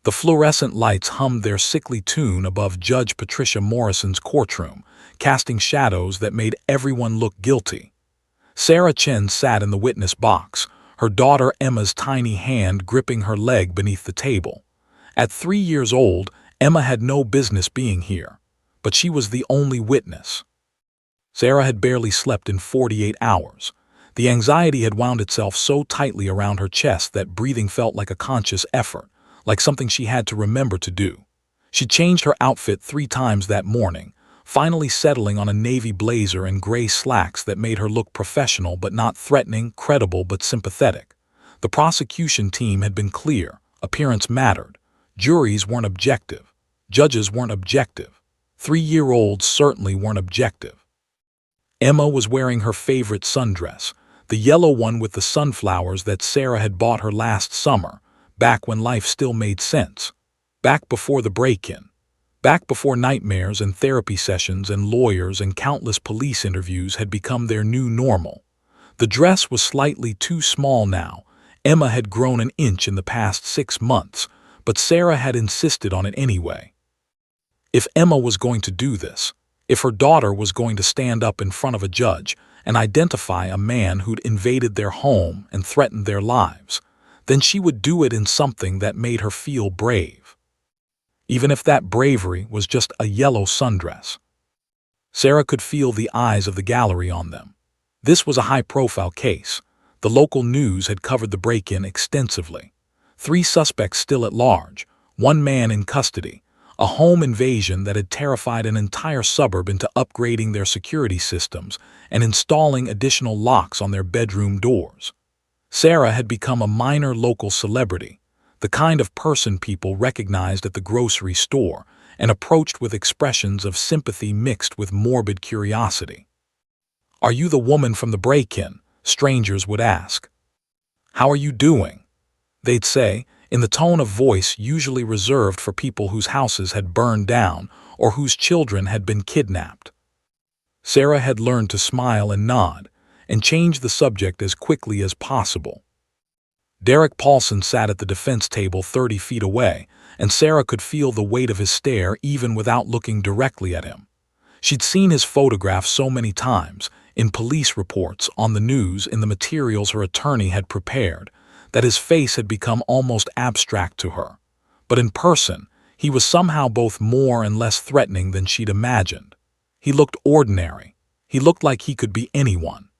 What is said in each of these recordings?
The fluorescent lights hummed their sickly tune above Judge Patricia Morrison's courtroom, casting shadows that made everyone look guilty. Sarah Chen sat in the witness box, her daughter Emma's tiny hand gripping her leg beneath the table. At 3 years old, Emma had no business being here, but she was the only witness. Sarah had barely slept in 48 hours. The anxiety had wound itself so tightly around her chest that breathing felt like a conscious effort, like something she had to remember to do. She changed her outfit 3 times that morning, finally settling on a navy blazer and gray slacks that made her look professional but not threatening, credible but sympathetic. The prosecution team had been clear. Appearance mattered. Juries weren't objective. Judges weren't objective. 3-year-olds certainly weren't objective. Emma was wearing her favorite sundress, the yellow one with the sunflowers that Sarah had bought her last summer, back when life still made sense. Back before the break-in. Back before nightmares and therapy sessions and lawyers and countless police interviews had become their new normal. The dress was slightly too small now. Emma had grown an inch in the past 6 months, but Sarah had insisted on it anyway. If Emma was going to do this, if her daughter was going to stand up in front of a judge and identify a man who'd invaded their home and threatened their lives, then she would do it in something that made her feel brave. Even if that bravery was just a yellow sundress. Sarah could feel the eyes of the gallery on them. This was a high-profile case. The local news had covered the break-in extensively. 3 suspects still at large, 1 man in custody, a home invasion that had terrified an entire suburb into upgrading their security systems and installing additional locks on their bedroom doors. Sarah had become a minor local celebrity, the kind of person people recognized at the grocery store and approached with expressions of sympathy mixed with morbid curiosity. "Are you the woman from the break-in?" strangers would ask. "How are you doing?" they'd say, in the tone of voice usually reserved for people whose houses had burned down or whose children had been kidnapped. Sarah had learned to smile and nod, and change the subject as quickly as possible. Derek Paulson sat at the defense table 30 feet away, and Sarah could feel the weight of his stare even without looking directly at him. She'd seen his photograph so many times, in police reports, on the news, in the materials her attorney had prepared, that his face had become almost abstract to her. But in person, he was somehow both more and less threatening than she'd imagined. He looked ordinary. He looked like he could be anyone.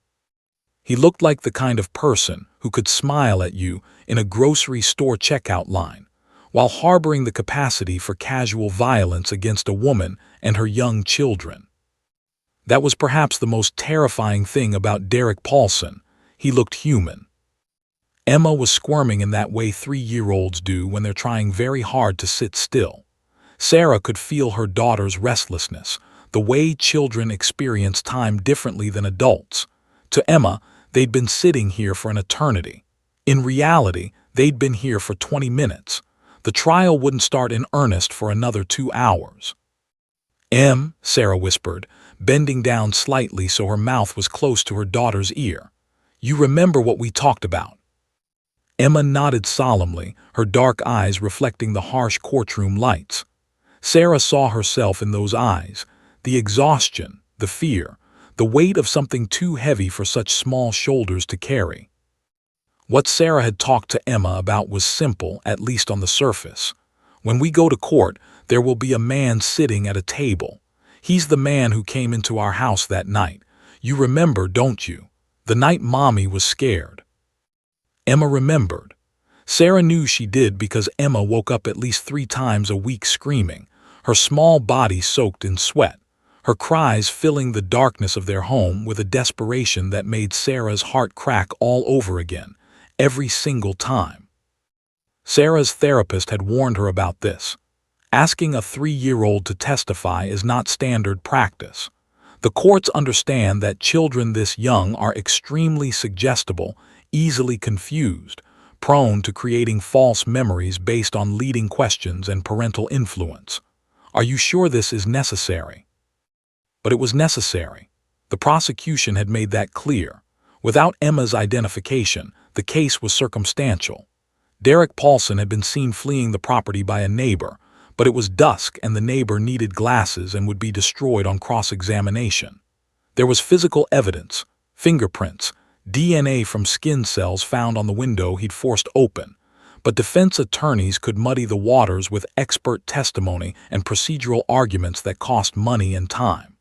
He looked like the kind of person who could smile at you in a grocery store checkout line, while harboring the capacity for casual violence against a woman and her young children. That was perhaps the most terrifying thing about Derek Paulson. He looked human. Emma was squirming in that way 3-year-olds do when they're trying very hard to sit still. Sarah could feel her daughter's restlessness, the way children experience time differently than adults. To Emma, they'd been sitting here for an eternity. In reality, they'd been here for 20 minutes. The trial wouldn't start in earnest for another 2 hours. Sarah whispered, bending down slightly so her mouth was close to her daughter's ear. "You remember what we talked about?" Emma nodded solemnly, her dark eyes reflecting the harsh courtroom lights. Sarah saw herself in those eyes, the exhaustion, the fear, the weight of something too heavy for such small shoulders to carry. What Sarah had talked to Emma about was simple, at least on the surface. "When we go to court, there will be a man sitting at a table. He's the man who came into our house that night. You remember, don't you? The night Mommy was scared." Emma remembered. Sarah knew she did because Emma woke up at least 3 times a week screaming, her small body soaked in sweat, her cries filling the darkness of their home with a desperation that made Sarah's heart crack all over again, every single time. Sarah's therapist had warned her about this. Asking a 3-year-old to testify is not standard practice. The courts understand that children this young are extremely suggestible, easily confused, prone to creating false memories based on leading questions and parental influence. "Are you sure this is necessary?" But it was necessary. The prosecution had made that clear. Without Emma's identification, the case was circumstantial. Derek Paulson had been seen fleeing the property by a neighbor, but it was dusk and the neighbor needed glasses and would be destroyed on cross-examination. There was physical evidence, fingerprints, DNA from skin cells found on the window he'd forced open, but defense attorneys could muddy the waters with expert testimony and procedural arguments that cost money and time.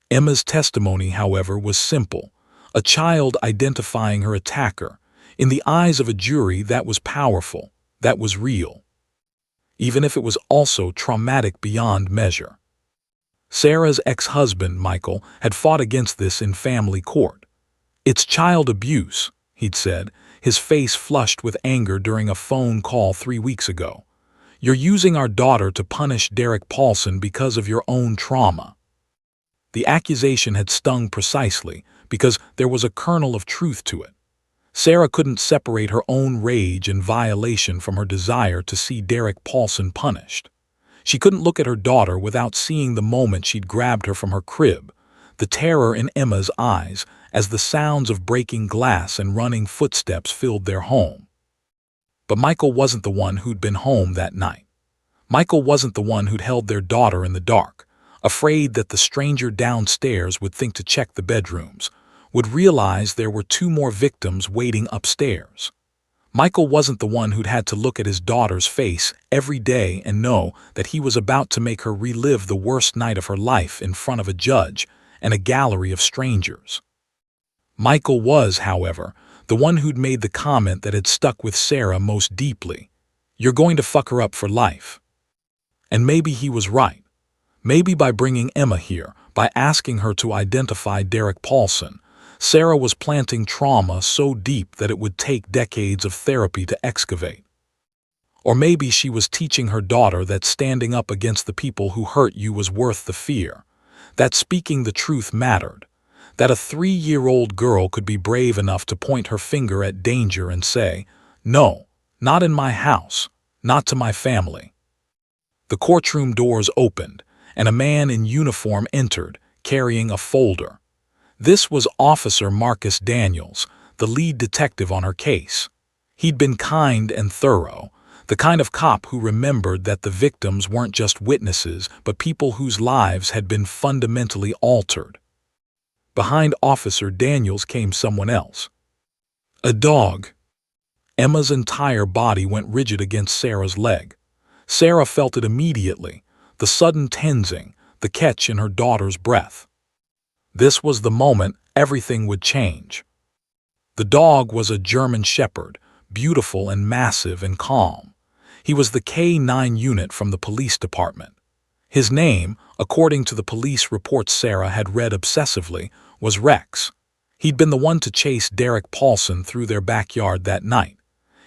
Emma's testimony, however, was simple: a child identifying her attacker. In the eyes of a jury, that was powerful, that was real, even if it was also traumatic beyond measure. Sarah's ex-husband, Michael, had fought against this in family court. "It's child abuse," he'd said, his face flushed with anger during a phone call 3 weeks ago. "You're using our daughter to punish Derek Paulson because of your own trauma." The accusation had stung precisely because there was a kernel of truth to it. Sarah couldn't separate her own rage and violation from her desire to see Derek Paulson punished. She couldn't look at her daughter without seeing the moment she'd grabbed her from her crib, the terror in Emma's eyes as the sounds of breaking glass and running footsteps filled their home. But Michael wasn't the one who'd been home that night. Michael wasn't the one who'd held their daughter in the dark, afraid that the stranger downstairs would think to check the bedrooms, would realize there were 2 more victims waiting upstairs. Michael wasn't the one who'd had to look at his daughter's face every day and know that he was about to make her relive the worst night of her life in front of a judge and a gallery of strangers. Michael was, however, the one who'd made the comment that had stuck with Sarah most deeply: "You're going to fuck her up for life." And maybe he was right. Maybe by bringing Emma here, by asking her to identify Derek Paulson, Sarah was planting trauma so deep that it would take decades of therapy to excavate. Or maybe she was teaching her daughter that standing up against the people who hurt you was worth the fear, that speaking the truth mattered, that a 3-year-old girl could be brave enough to point her finger at danger and say, "No, not in my house, not to my family." The courtroom doors opened, and a man in uniform entered, carrying a folder. This was Officer Marcus Daniels, the lead detective on her case. He'd been kind and thorough, the kind of cop who remembered that the victims weren't just witnesses but people whose lives had been fundamentally altered. Behind Officer Daniels came someone else. A dog. Emma's entire body went rigid against Sarah's leg. Sarah felt it immediately, the sudden tensing, the catch in her daughter's breath. This was the moment everything would change. The dog was a German Shepherd, beautiful and massive and calm. He was the K-9 unit from the police department. His name, according to the police reports Sarah had read obsessively, was Rex. He'd been the one to chase Derek Paulson through their backyard that night.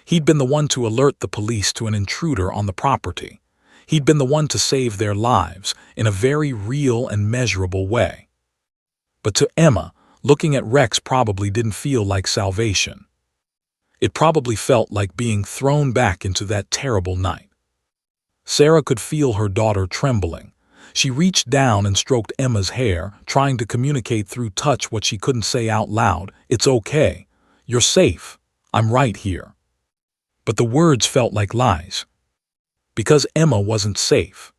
He'd been the one to alert the police to an intruder on the property. He'd been the one to save their lives in a very real and measurable way. But to Emma, looking at Rex probably didn't feel like salvation. It probably felt like being thrown back into that terrible night. Sarah could feel her daughter trembling. She reached down and stroked Emma's hair, trying to communicate through touch what she couldn't say out loud: "It's okay. You're safe. I'm right here." But the words felt like lies. Because Emma wasn't safe.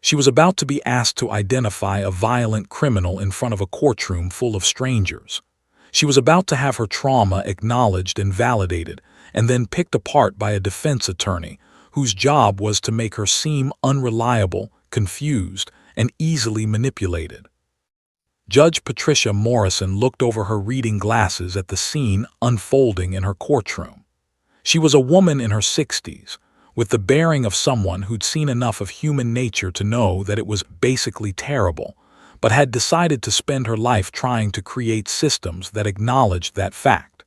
She was about to be asked to identify a violent criminal in front of a courtroom full of strangers. She was about to have her trauma acknowledged and validated, and then picked apart by a defense attorney whose job was to make her seem unreliable, confused, and easily manipulated. Judge Patricia Morrison looked over her reading glasses at the scene unfolding in her courtroom. She was a woman in her 60s, with the bearing of someone who'd seen enough of human nature to know that it was basically terrible, but had decided to spend her life trying to create systems that acknowledged that fact.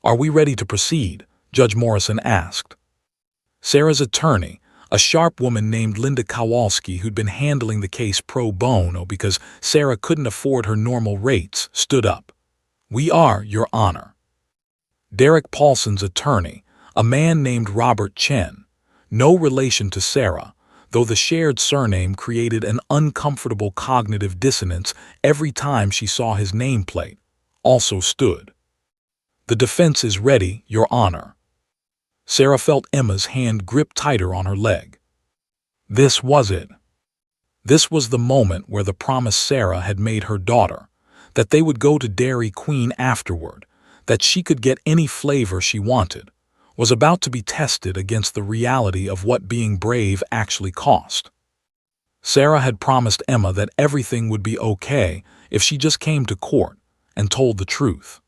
"Are we ready to proceed?" Judge Morrison asked. Sarah's attorney, a sharp woman named Linda Kowalski who'd been handling the case pro bono because Sarah couldn't afford her normal rates, stood up. "We are, Your Honor." Derek Paulson's attorney, a man named Robert Chen, no relation to Sarah, though the shared surname created an uncomfortable cognitive dissonance every time she saw his nameplate, also stood. "The defense is ready, Your Honor." Sarah felt Emma's hand grip tighter on her leg. This was it. This was the moment where the promise Sarah had made her daughter, that they would go to Dairy Queen afterward, that she could get any flavor she wanted, was about to be tested against the reality of what being brave actually cost. Sarah had promised Emma that everything would be okay if she just came to court and told the truth.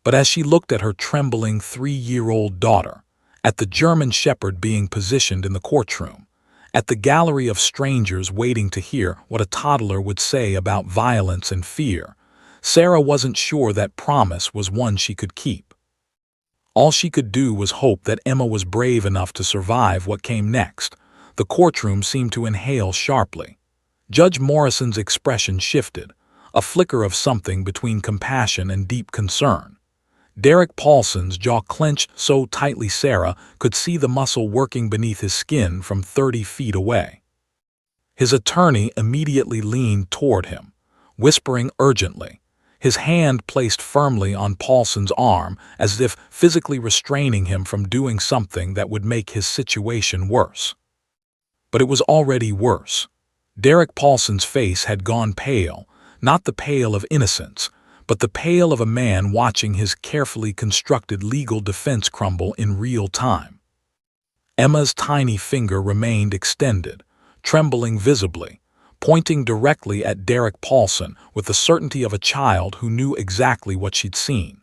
But as she looked at her trembling 3-year-old daughter, at the German Shepherd being positioned in the courtroom, at the gallery of strangers waiting to hear what a toddler would say about violence and fear, Sarah wasn't sure that promise was one she could keep. All she could do was hope that Emma was brave enough to survive what came next. The courtroom seemed to inhale sharply. Judge Morrison's expression shifted, a flicker of something between compassion and deep concern. Derek Paulson's jaw clenched so tightly Sarah could see the muscle working beneath his skin from 30 feet away. His attorney immediately leaned toward him, whispering urgently, his hand placed firmly on Paulson's arm as if physically restraining him from doing something that would make his situation worse. But it was already worse. Derek Paulson's face had gone pale, not the pale of innocence, but the pale of a man watching his carefully constructed legal defense crumble in real time. Emma's tiny finger remained extended, trembling visibly, pointing directly at Derek Paulson with the certainty of a child who knew exactly what she'd seen.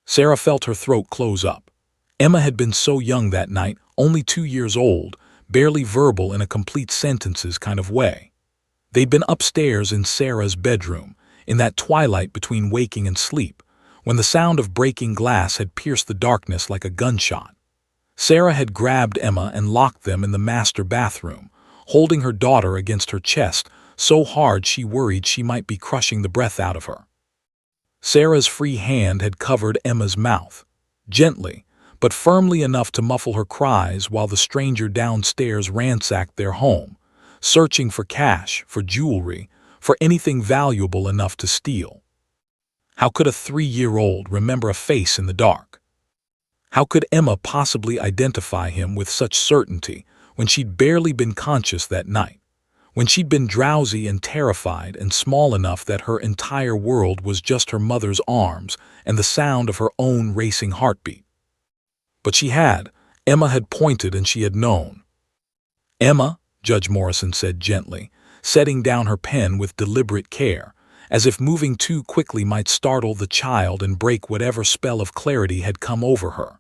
Sarah felt her throat close up. Emma had been so young that night, only 2 years old, barely verbal in a complete sentences kind of way. They'd been upstairs in Sarah's bedroom, in that twilight between waking and sleep, when the sound of breaking glass had pierced the darkness like a gunshot. Sarah had grabbed Emma and locked them in the master bathroom, holding her daughter against her chest so hard she worried she might be crushing the breath out of her. Sarah's free hand had covered Emma's mouth, gently, but firmly enough to muffle her cries while the stranger downstairs ransacked their home, searching for cash, for jewelry, for anything valuable enough to steal. How could a 3-year-old remember a face in the dark? How could Emma possibly identify him with such certainty when she'd barely been conscious that night, when she'd been drowsy and terrified and small enough that her entire world was just her mother's arms and the sound of her own racing heartbeat? But she had. Emma had pointed and she had known. "Emma," Judge Morrison said gently, setting down her pen with deliberate care, as if moving too quickly might startle the child and break whatever spell of clarity had come over her.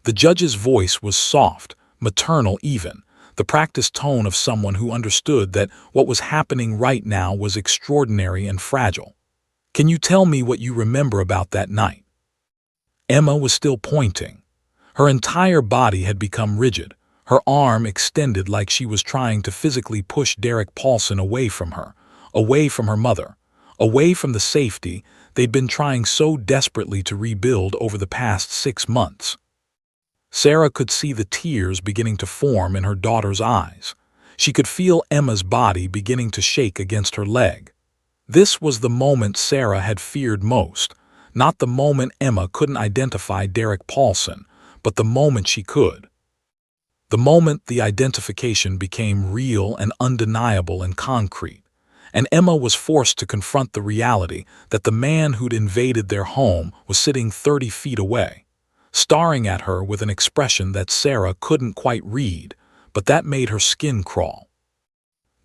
The judge's voice was soft, maternal even, the practiced tone of someone who understood that what was happening right now was extraordinary and fragile. "Can you tell me what you remember about that night?" Emma was still pointing. Her entire body had become rigid, her arm extended like she was trying to physically push Derek Paulson away from her mother, away from the safety they'd been trying so desperately to rebuild over the past 6 months. Sarah could see the tears beginning to form in her daughter's eyes. She could feel Emma's body beginning to shake against her leg. This was the moment Sarah had feared most, not the moment Emma couldn't identify Derek Paulson, but the moment she could. The moment the identification became real and undeniable and concrete, and Emma was forced to confront the reality that the man who'd invaded their home was sitting 30 feet away, staring at her with an expression that Sarah couldn't quite read, but that made her skin crawl.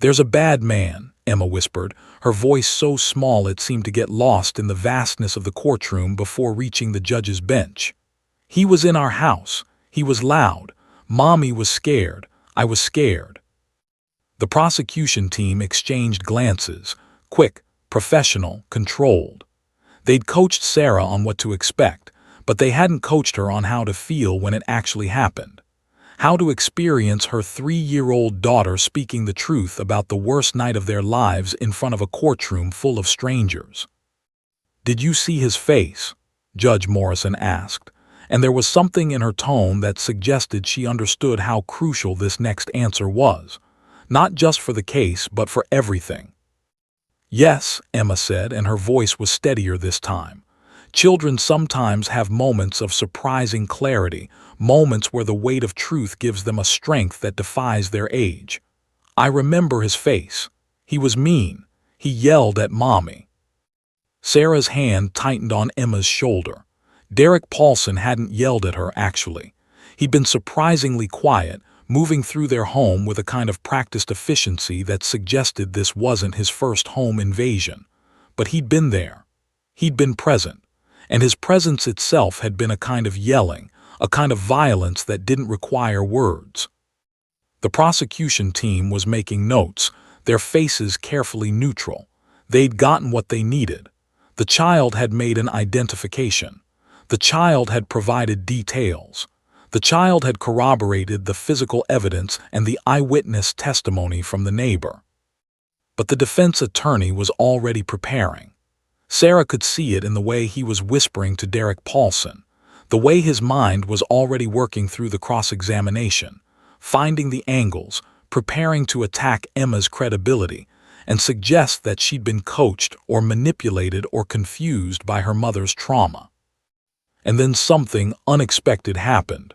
"There's a bad man," Emma whispered, her voice so small it seemed to get lost in the vastness of the courtroom before reaching the judge's bench. "He was in our house. He was loud. Mommy was scared. I was scared." The prosecution team exchanged glances, quick, professional, controlled. They'd coached Sarah on what to expect, but they hadn't coached her on how to feel when it actually happened. How to experience her 3-year-old daughter speaking the truth about the worst night of their lives in front of a courtroom full of strangers. "Did you see his face?" Judge Morrison asked, and there was something in her tone that suggested she understood how crucial this next answer was, not just for the case but for everything. "Yes," Emma said, and her voice was steadier this time. "Children sometimes have moments of surprising clarity, moments where the weight of truth gives them a strength that defies their age. I remember his face. He was mean. He yelled at Mommy. Sarah's hand tightened on Emma's shoulder. Derek Paulson hadn't yelled at her, actually. He'd been surprisingly quiet, moving through their home with a kind of practiced efficiency that suggested this wasn't his first home invasion. But he'd been there. He'd been present. And his presence itself had been a kind of yelling, a kind of violence that didn't require words. The prosecution team was making notes, their faces carefully neutral. They'd gotten what they needed. The child had made an identification. The child had provided details. The child had corroborated the physical evidence and the eyewitness testimony from the neighbor. But the defense attorney was already preparing. Sarah could see it in the way he was whispering to Derek Paulson, the way his mind was already working through the cross-examination, finding the angles, preparing to attack Emma's credibility, and suggest that she'd been coached or manipulated or confused by her mother's trauma. And then something unexpected happened.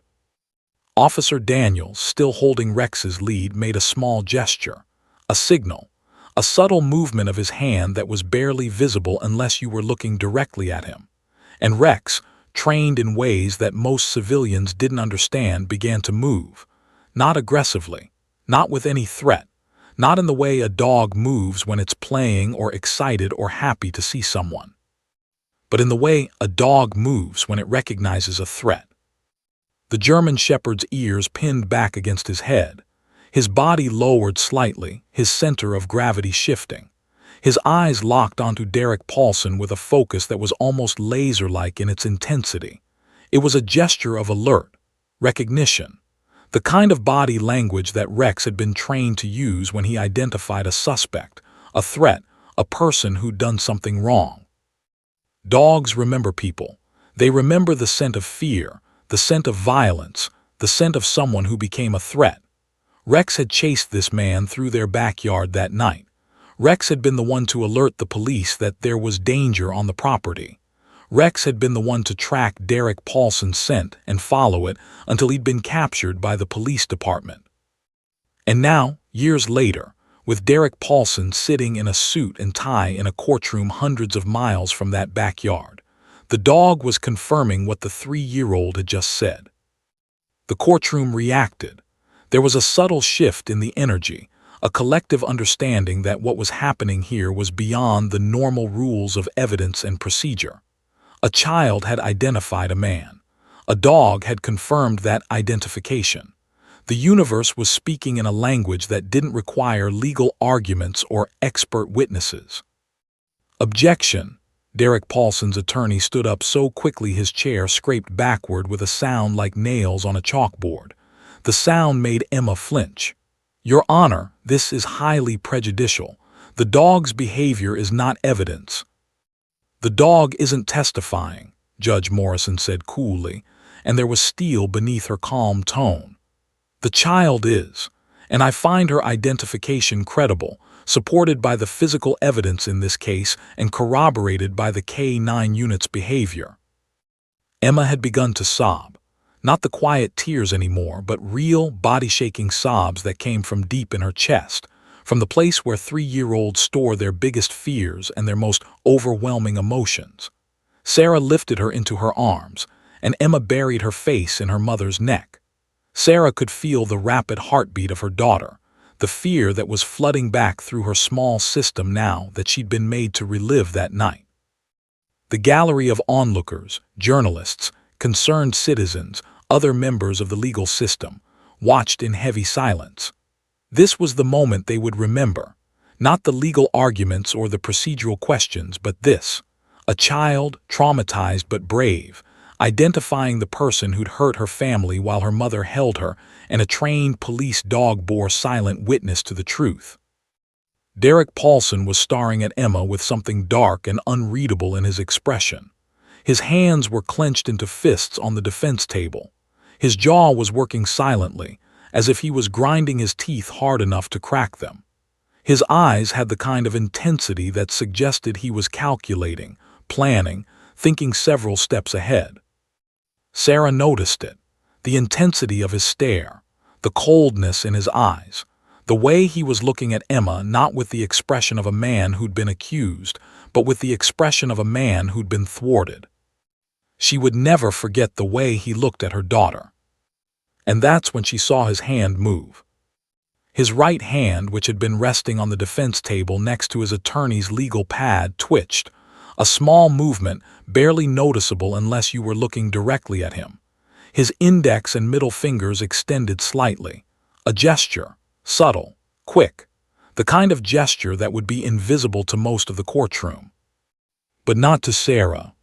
Officer Daniels, still holding Rex's lead, made a small gesture, a signal, a subtle movement of his hand that was barely visible unless you were looking directly at him. And Rex, trained in ways that most civilians didn't understand, began to move, not aggressively, not with any threat, not in the way a dog moves when it's playing or excited or happy to see someone, but in the way a dog moves when it recognizes a threat. The German shepherd's ears pinned back against his head, his body lowered slightly, his center of gravity shifting. His eyes locked onto Derek Paulson with a focus that was almost laser-like in its intensity. It was a gesture of alert, recognition, the kind of body language that Rex had been trained to use when he identified a suspect, a threat, a person who'd done something wrong. Dogs remember people. They remember the scent of fear, the scent of violence, the scent of someone who became a threat. Rex had chased this man through their backyard that night. Rex had been the one to alert the police that there was danger on the property. Rex had been the one to track Derek Paulson's scent and follow it until he'd been captured by the police department. And now, years later, with Derek Paulson sitting in a suit and tie in a courtroom hundreds of miles from that backyard, the dog was confirming what the 3-year-old had just said. The courtroom reacted. There was a subtle shift in the energy, a collective understanding that what was happening here was beyond the normal rules of evidence and procedure. A child had identified a man. A dog had confirmed that identification. The universe was speaking in a language that didn't require legal arguments or expert witnesses. Objection. Derek Paulson's attorney stood up so quickly his chair scraped backward with a sound like nails on a chalkboard. The sound made Emma flinch. Your Honor, this is highly prejudicial. The dog's behavior is not evidence. The dog isn't testifying, Judge Morrison said coolly, and there was steel beneath her calm tone. The child is, and I find her identification credible, supported by the physical evidence in this case and corroborated by the K-9 unit's behavior. Emma had begun to sob. Not the quiet tears anymore, but real, body-shaking sobs that came from deep in her chest, from the place where 3-year-olds store their biggest fears and their most overwhelming emotions. Sarah lifted her into her arms, and Emma buried her face in her mother's neck. Sarah could feel the rapid heartbeat of her daughter, the fear that was flooding back through her small system now that she'd been made to relive that night. The gallery of onlookers, journalists, concerned citizens, other members of the legal system, watched in heavy silence. This was the moment they would remember, not the legal arguments or the procedural questions, but this, a child, traumatized but brave, identifying the person who'd hurt her family while her mother held her, and a trained police dog bore silent witness to the truth. Derek Paulson was staring at Emma with something dark and unreadable in his expression. His hands were clenched into fists on the defense table. His jaw was working silently, as if he was grinding his teeth hard enough to crack them. His eyes had the kind of intensity that suggested he was calculating, planning, thinking several steps ahead. Sarah noticed it. The intensity of his stare, the coldness in his eyes, the way he was looking at Emma not with the expression of a man who'd been accused, but with the expression of a man who'd been thwarted. She would never forget the way he looked at her daughter. And that's when she saw his hand move. His right hand, which had been resting on the defense table next to his attorney's legal pad, twitched, a small movement barely noticeable unless you were looking directly at him. His index and middle fingers extended slightly, a gesture, subtle, quick, the kind of gesture that would be invisible to most of the courtroom. But not to Sarah.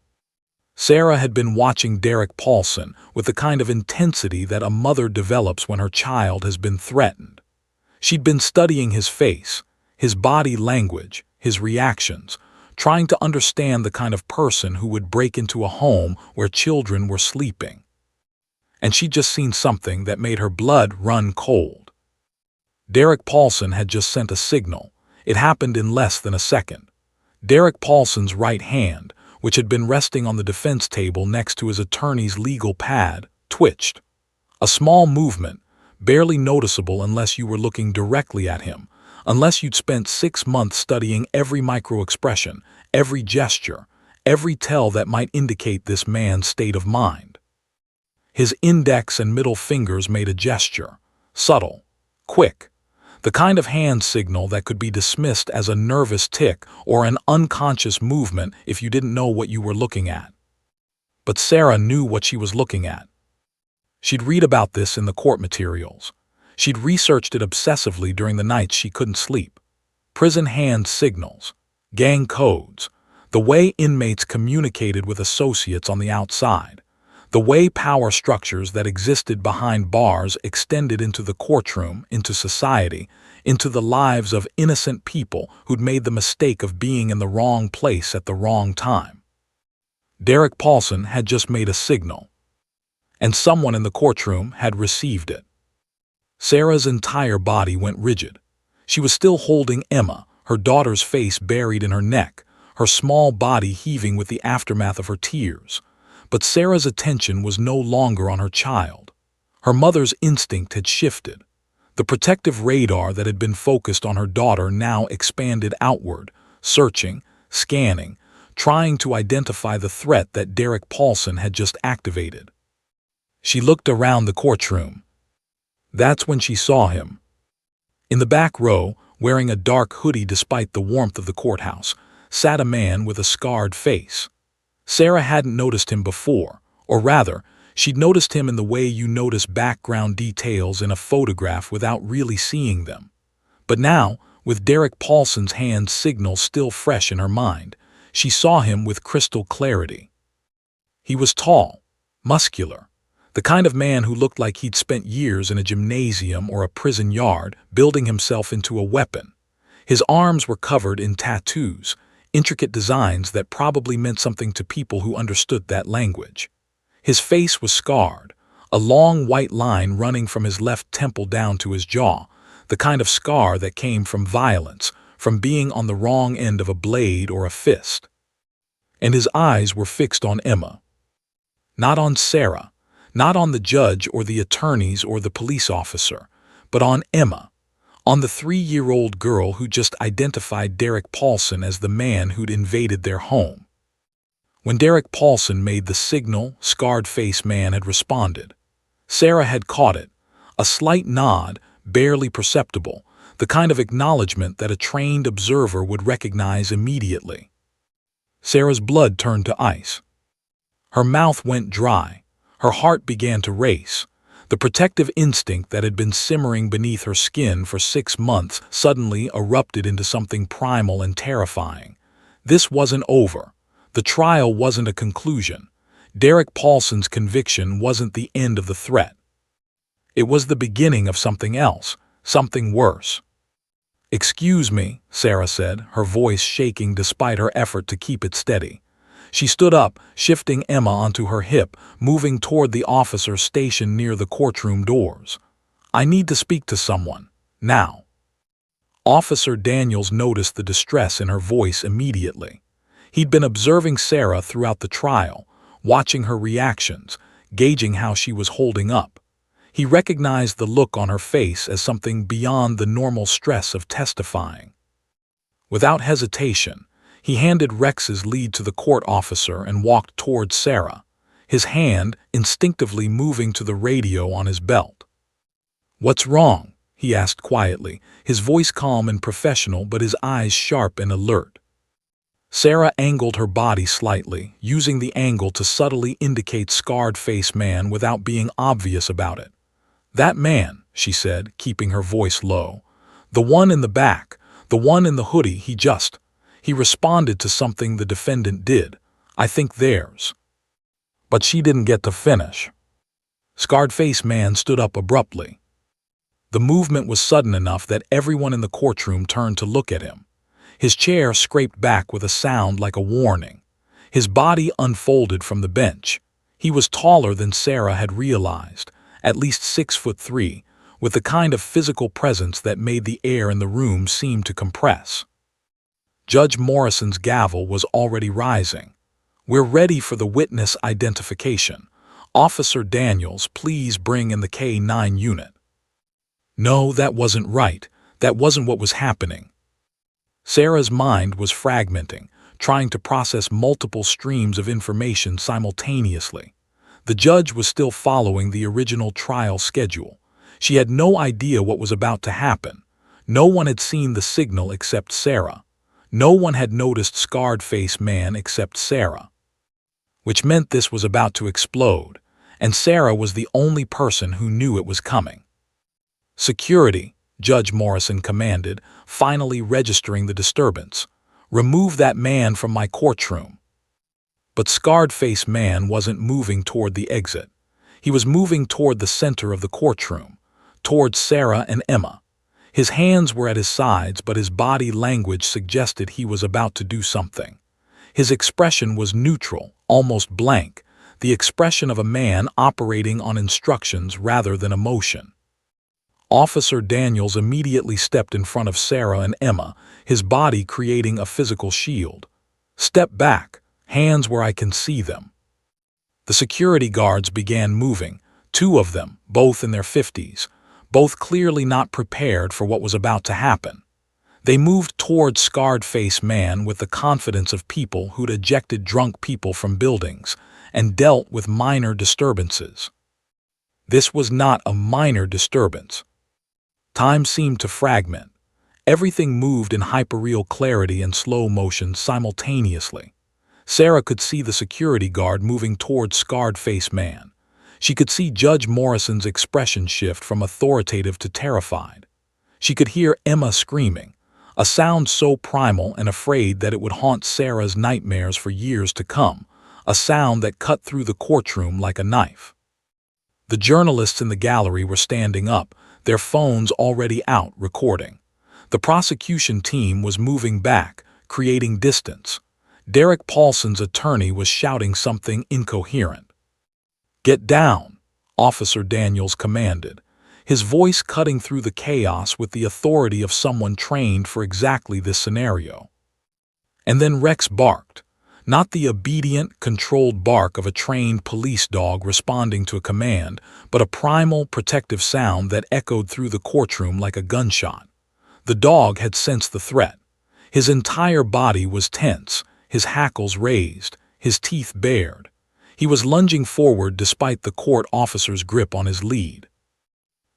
Sarah had been watching Derek Paulson with the kind of intensity that a mother develops when her child has been threatened. She'd been studying his face, his body language, his reactions, trying to understand the kind of person who would break into a home where children were sleeping. And she'd just seen something that made her blood run cold. Derek Paulson had just sent a signal. It happened in less than a second. Derek Paulson's right hand, which had been resting on the defense table next to his attorney's legal pad, twitched. A small movement, barely noticeable unless you were looking directly at him, unless you'd spent 6 months studying every micro-expression, every gesture, every tell that might indicate this man's state of mind. His index and middle fingers made a gesture, subtle, quick, the kind of hand signal that could be dismissed as a nervous tic or an unconscious movement if you didn't know what you were looking at. But Sarah knew what she was looking at. She'd read about this in the court materials. She'd researched it obsessively during the nights she couldn't sleep. Prison hand signals, gang codes, the way inmates communicated with associates on the outside, the way power structures that existed behind bars extended into the courtroom, into society, into the lives of innocent people who'd made the mistake of being in the wrong place at the wrong time. Derek Paulson had just made a signal, and someone in the courtroom had received it. Sarah's entire body went rigid. She was still holding Emma, her daughter's face buried in her neck, her small body heaving with the aftermath of her tears. But Sarah's attention was no longer on her child. Her mother's instinct had shifted. The protective radar that had been focused on her daughter now expanded outward, searching, scanning, trying to identify the threat that Derek Paulson had just activated. She looked around the courtroom. That's when she saw him. In the back row, wearing a dark hoodie despite the warmth of the courthouse, sat a man with a scarred face. Sarah hadn't noticed him before, or rather, she'd noticed him in the way you notice background details in a photograph without really seeing them. But now, with Derek Paulson's hand signal still fresh in her mind, she saw him with crystal clarity. He was tall, muscular, the kind of man who looked like he'd spent years in a gymnasium or a prison yard building himself into a weapon. His arms were covered in tattoos, intricate designs that probably meant something to people who understood that language. His face was scarred, a long white line running from his left temple down to his jaw, the kind of scar that came from violence, from being on the wrong end of a blade or a fist. And his eyes were fixed on Emma. Not on Sarah, not on the judge or the attorneys or the police officer, but on Emma. On the 3-year-old girl who just identified Derek Paulson as the man who'd invaded their home. When Derek Paulson made the signal, scarred-faced man had responded. Sarah had caught it, a slight nod, barely perceptible, the kind of acknowledgement that a trained observer would recognize immediately. Sarah's blood turned to ice. Her mouth went dry, her heart began to race. The protective instinct that had been simmering beneath her skin for 6 months suddenly erupted into something primal and terrifying. This wasn't over. The trial wasn't a conclusion. Derek Paulson's conviction wasn't the end of the threat. It was the beginning of something else, something worse. "Excuse me," Sarah said, her voice shaking despite her effort to keep it steady. She stood up, shifting Emma onto her hip, moving toward the officer stationed near the courtroom doors. "I need to speak to someone. Now." Officer Daniels noticed the distress in her voice immediately. He'd been observing Sarah throughout the trial, watching her reactions, gauging how she was holding up. He recognized the look on her face as something beyond the normal stress of testifying. Without hesitation, he handed Rex's lead to the court officer and walked towards Sarah, his hand instinctively moving to the radio on his belt. "What's wrong?" he asked quietly, his voice calm and professional but his eyes sharp and alert. Sarah angled her body slightly, using the angle to subtly indicate scarred-faced man without being obvious about it. "That man," she said, keeping her voice low. "The one in the back, the one in the hoodie, he responded to something the defendant did. I think theirs." But she didn't get to finish. Scarred-faced man stood up abruptly. The movement was sudden enough that everyone in the courtroom turned to look at him. His chair scraped back with a sound like a warning. His body unfolded from the bench. He was taller than Sarah had realized, at least 6'3", with the kind of physical presence that made the air in the room seem to compress. Judge Morrison's gavel was already rising. "We're ready for the witness identification. Officer Daniels, please bring in the K-9 unit." No, that wasn't right. That wasn't what was happening. Sarah's mind was fragmenting, trying to process multiple streams of information simultaneously. The judge was still following the original trial schedule. She had no idea what was about to happen. No one had seen the signal except Sarah. No one had noticed scarred-faced man except Sarah. Which meant this was about to explode, and Sarah was the only person who knew it was coming. "Security," Judge Morrison commanded, finally registering the disturbance. "Remove that man from my courtroom." But scarred-faced man wasn't moving toward the exit. He was moving toward the center of the courtroom, towards Sarah and Emma. His hands were at his sides, but his body language suggested he was about to do something. His expression was neutral, almost blank, the expression of a man operating on instructions rather than emotion. Officer Daniels immediately stepped in front of Sarah and Emma, his body creating a physical shield. "Step back, hands where I can see them." The security guards began moving, 2 of them, both in their 50s, both clearly not prepared for what was about to happen. They moved toward scarred-faced man with the confidence of people who'd ejected drunk people from buildings and dealt with minor disturbances. This was not a minor disturbance. Time seemed to fragment. Everything moved in hyperreal clarity and slow motion simultaneously. Sarah could see the security guard moving toward scarred-faced man. She could see Judge Morrison's expression shift from authoritative to terrified. She could hear Emma screaming, a sound so primal and afraid that it would haunt Sarah's nightmares for years to come, a sound that cut through the courtroom like a knife. The journalists in the gallery were standing up, their phones already out recording. The prosecution team was moving back, creating distance. Derek Paulson's attorney was shouting something incoherent. "Get down," Officer Daniels commanded, his voice cutting through the chaos with the authority of someone trained for exactly this scenario. And then Rex barked, not the obedient, controlled bark of a trained police dog responding to a command, but a primal, protective sound that echoed through the courtroom like a gunshot. The dog had sensed the threat. His entire body was tense, his hackles raised, his teeth bared. He was lunging forward despite the court officer's grip on his lead.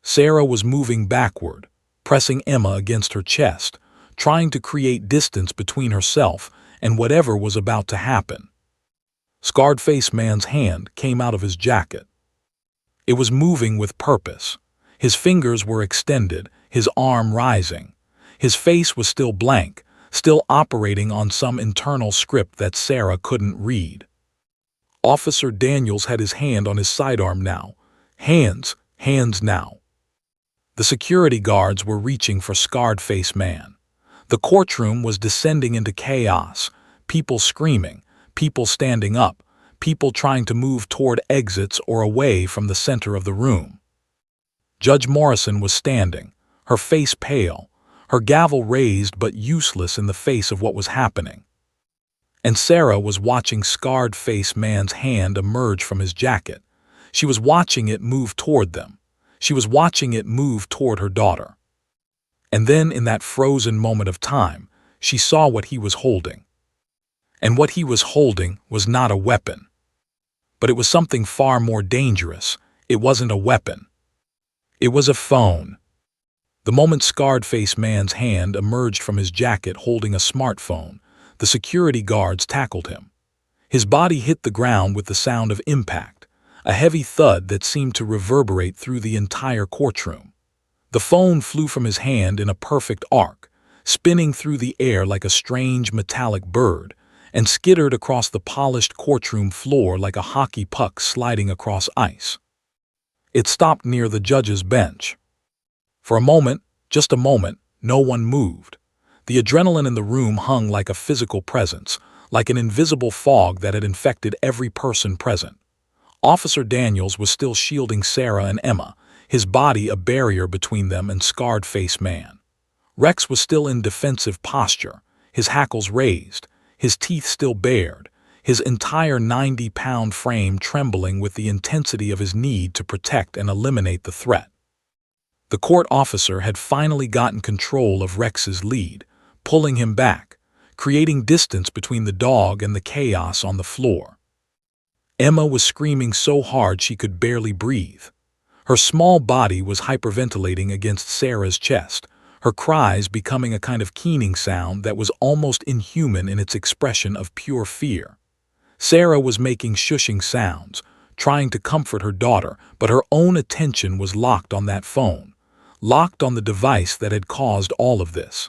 Sarah was moving backward, pressing Emma against her chest, trying to create distance between herself and whatever was about to happen. Scarred-faced man's hand came out of his jacket. It was moving with purpose. His fingers were extended, his arm rising. His face was still blank, still operating on some internal script that Sarah couldn't read. Officer Daniels had his hand on his sidearm now. Hands now. The security guards were reaching for scarred-faced man. The courtroom was descending into chaos, people screaming, people standing up, people trying to move toward exits or away from the center of the room. Judge Morrison was standing, her face pale, her gavel raised but useless in the face of what was happening. And Sarah was watching scarred-faced man's hand emerge from his jacket. She was watching it move toward them. She was watching it move toward her daughter. And then, in that frozen moment of time, she saw what he was holding. And what he was holding was not a weapon. But it was something far more dangerous. It wasn't a weapon. It was a phone. The moment scarred-faced man's hand emerged from his jacket holding a smartphone, the security guards tackled him. His body hit the ground with the sound of impact, a heavy thud that seemed to reverberate through the entire courtroom. The phone flew from his hand in a perfect arc, spinning through the air like a strange metallic bird, and skittered across the polished courtroom floor like a hockey puck sliding across ice. It stopped near the judge's bench. For a moment, just a moment, no one moved. The adrenaline in the room hung like a physical presence, like an invisible fog that had infected every person present. Officer Daniels was still shielding Sarah and Emma, his body a barrier between them and scarred-faced man. Rex was still in defensive posture, his hackles raised, his teeth still bared, his entire 90-pound frame trembling with the intensity of his need to protect and eliminate the threat. The court officer had finally gotten control of Rex's lead, pulling him back, creating distance between the dog and the chaos on the floor. Emma was screaming so hard she could barely breathe. Her small body was hyperventilating against Sarah's chest, her cries becoming a kind of keening sound that was almost inhuman in its expression of pure fear. Sarah was making shushing sounds, trying to comfort her daughter, but her own attention was locked on that phone, locked on the device that had caused all of this.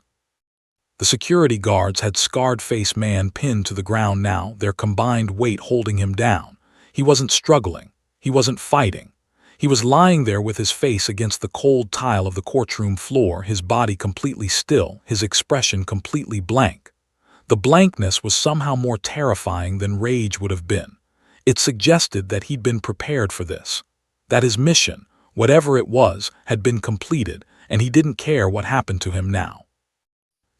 The security guards had scarred-faced man pinned to the ground now, their combined weight holding him down. He wasn't struggling. He wasn't fighting. He was lying there with his face against the cold tile of the courtroom floor, his body completely still, his expression completely blank. The blankness was somehow more terrifying than rage would have been. It suggested that he'd been prepared for this, that his mission, whatever it was, had been completed, and he didn't care what happened to him now.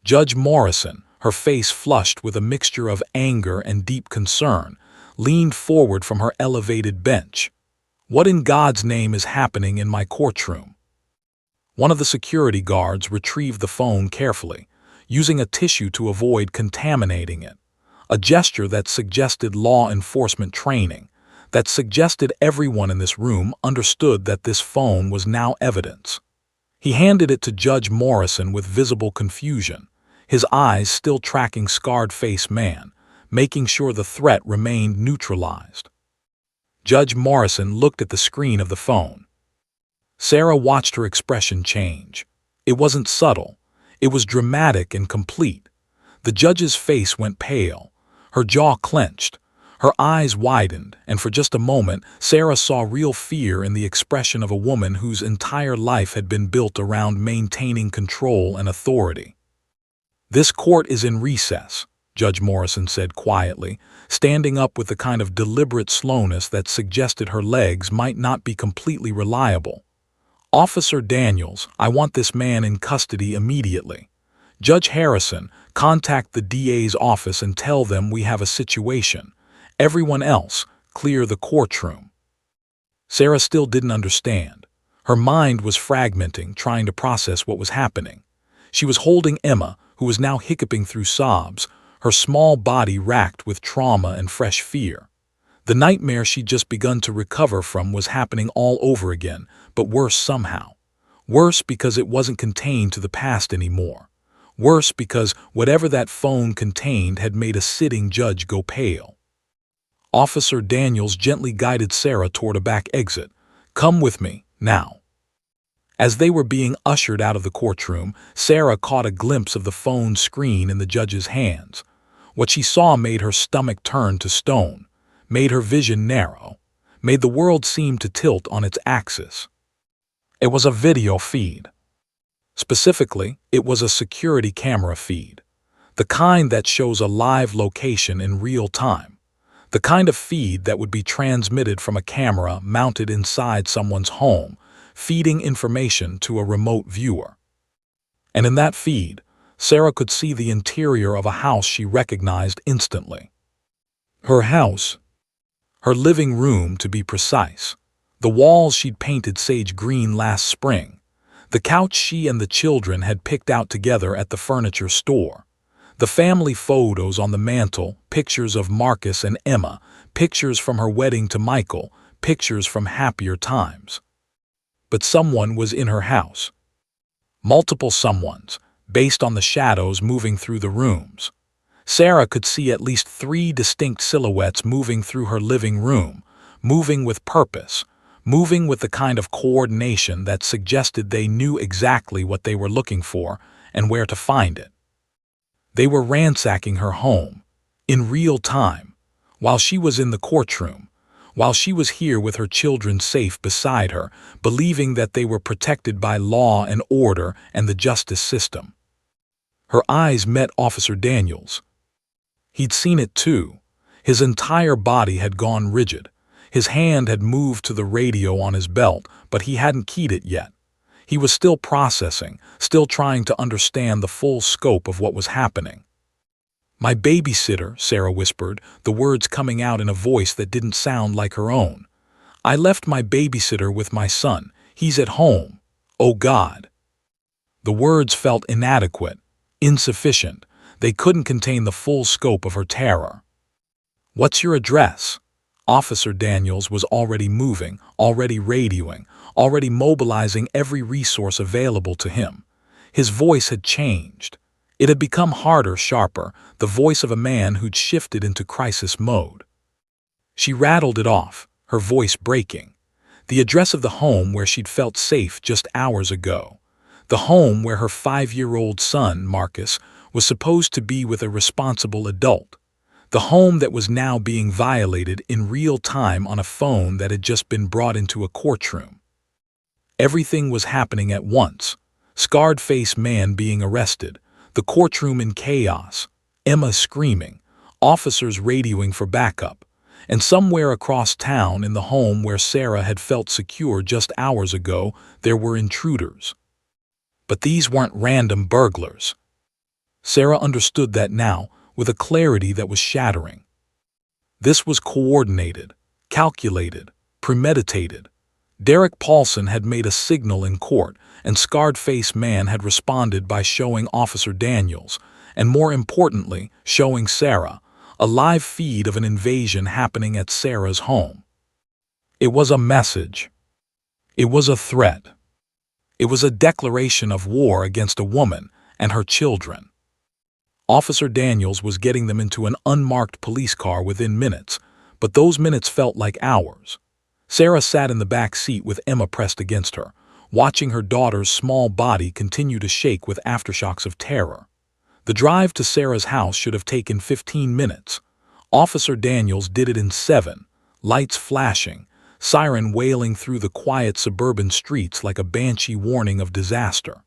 Judge Morrison, her face flushed with a mixture of anger and deep concern, leaned forward from her elevated bench. "What in God's name is happening in my courtroom?" One of the security guards retrieved the phone carefully, using a tissue to avoid contaminating it, a gesture that suggested law enforcement training, that suggested everyone in this room understood that this phone was now evidence. He handed it to Judge Morrison with visible confusion, his eyes still tracking scarred-faced man, making sure the threat remained neutralized. Judge Morrison looked at the screen of the phone. Sarah watched her expression change. It wasn't subtle. It was dramatic and complete. The judge's face went pale. Her jaw clenched. Her eyes widened, and for just a moment, Sarah saw real fear in the expression of a woman whose entire life had been built around maintaining control and authority. "This court is in recess," Judge Morrison said quietly, standing up with the kind of deliberate slowness that suggested her legs might not be completely reliable. "Officer Daniels, I want this man in custody immediately. Judge Harrison, contact the DA's office and tell them we have a situation. Everyone else, clear the courtroom." Sarah still didn't understand. Her mind was fragmenting, trying to process what was happening. She was holding Emma, who was now hiccuping through sobs, her small body racked with trauma and fresh fear. The nightmare she'd just begun to recover from was happening all over again, but worse somehow. Worse because it wasn't contained to the past anymore. Worse because whatever that phone contained had made a sitting judge go pale. Officer Daniels gently guided Sarah toward a back exit. "Come with me, now." As they were being ushered out of the courtroom, Sarah caught a glimpse of the phone screen in the judge's hands. What she saw made her stomach turn to stone, made her vision narrow, made the world seem to tilt on its axis. It was a video feed. Specifically, it was a security camera feed, the kind that shows a live location in real time, the kind of feed that would be transmitted from a camera mounted inside someone's home, feeding information to a remote viewer. And in that feed, Sarah could see the interior of a house she recognized instantly. Her house. Her living room, to be precise. The walls she'd painted sage green last spring. The couch she and the children had picked out together at the furniture store. The family photos on the mantel, pictures of Marcus and Emma, pictures from her wedding to Michael, pictures from happier times. But someone was in her house. Multiple someones, based on the shadows moving through the rooms. Sarah could see at least 3 distinct silhouettes moving through her living room, moving with purpose, moving with the kind of coordination that suggested they knew exactly what they were looking for and where to find it. They were ransacking her home, in real time, while she was in the courtroom, while she was here with her children safe beside her, believing that they were protected by law and order and the justice system. Her eyes met Officer Daniels. He'd seen it too. His entire body had gone rigid. His hand had moved to the radio on his belt, but he hadn't keyed it yet. He was still processing, still trying to understand the full scope of what was happening. "My babysitter," Sarah whispered, the words coming out in a voice that didn't sound like her own. "I left my babysitter with my son. He's at home. Oh God." The words felt inadequate, insufficient. They couldn't contain the full scope of her terror. "What's your address?" Officer Daniels was already moving, already radioing, already mobilizing every resource available to him. His voice had changed. It had become harder, sharper, the voice of a man who'd shifted into crisis mode. She rattled it off, her voice breaking. The address of the home where she'd felt safe just hours ago. The home where her 5-year-old son, Marcus, was supposed to be with a responsible adult. The home that was now being violated in real time on a phone that had just been brought into a courtroom. Everything was happening at once. Scarred-faced man being arrested, the courtroom in chaos, Emma screaming, officers radioing for backup, and somewhere across town in the home where Sarah had felt secure just hours ago, there were intruders. But these weren't random burglars. Sarah understood that now, with a clarity that was shattering. This was coordinated, calculated, premeditated. Derek Paulson had made a signal in court, and Scarred-Faced Man had responded by showing Officer Daniels, and more importantly, showing Sarah, a live feed of an invasion happening at Sarah's home. It was a message. It was a threat. It was a declaration of war against a woman and her children. Officer Daniels was getting them into an unmarked police car within minutes, but those minutes felt like hours. Sarah sat in the back seat with Emma pressed against her, watching her daughter's small body continue to shake with aftershocks of terror. The drive to Sarah's house should have taken 15 minutes. Officer Daniels did it in 7, lights flashing, siren wailing through the quiet suburban streets like a banshee warning of disaster.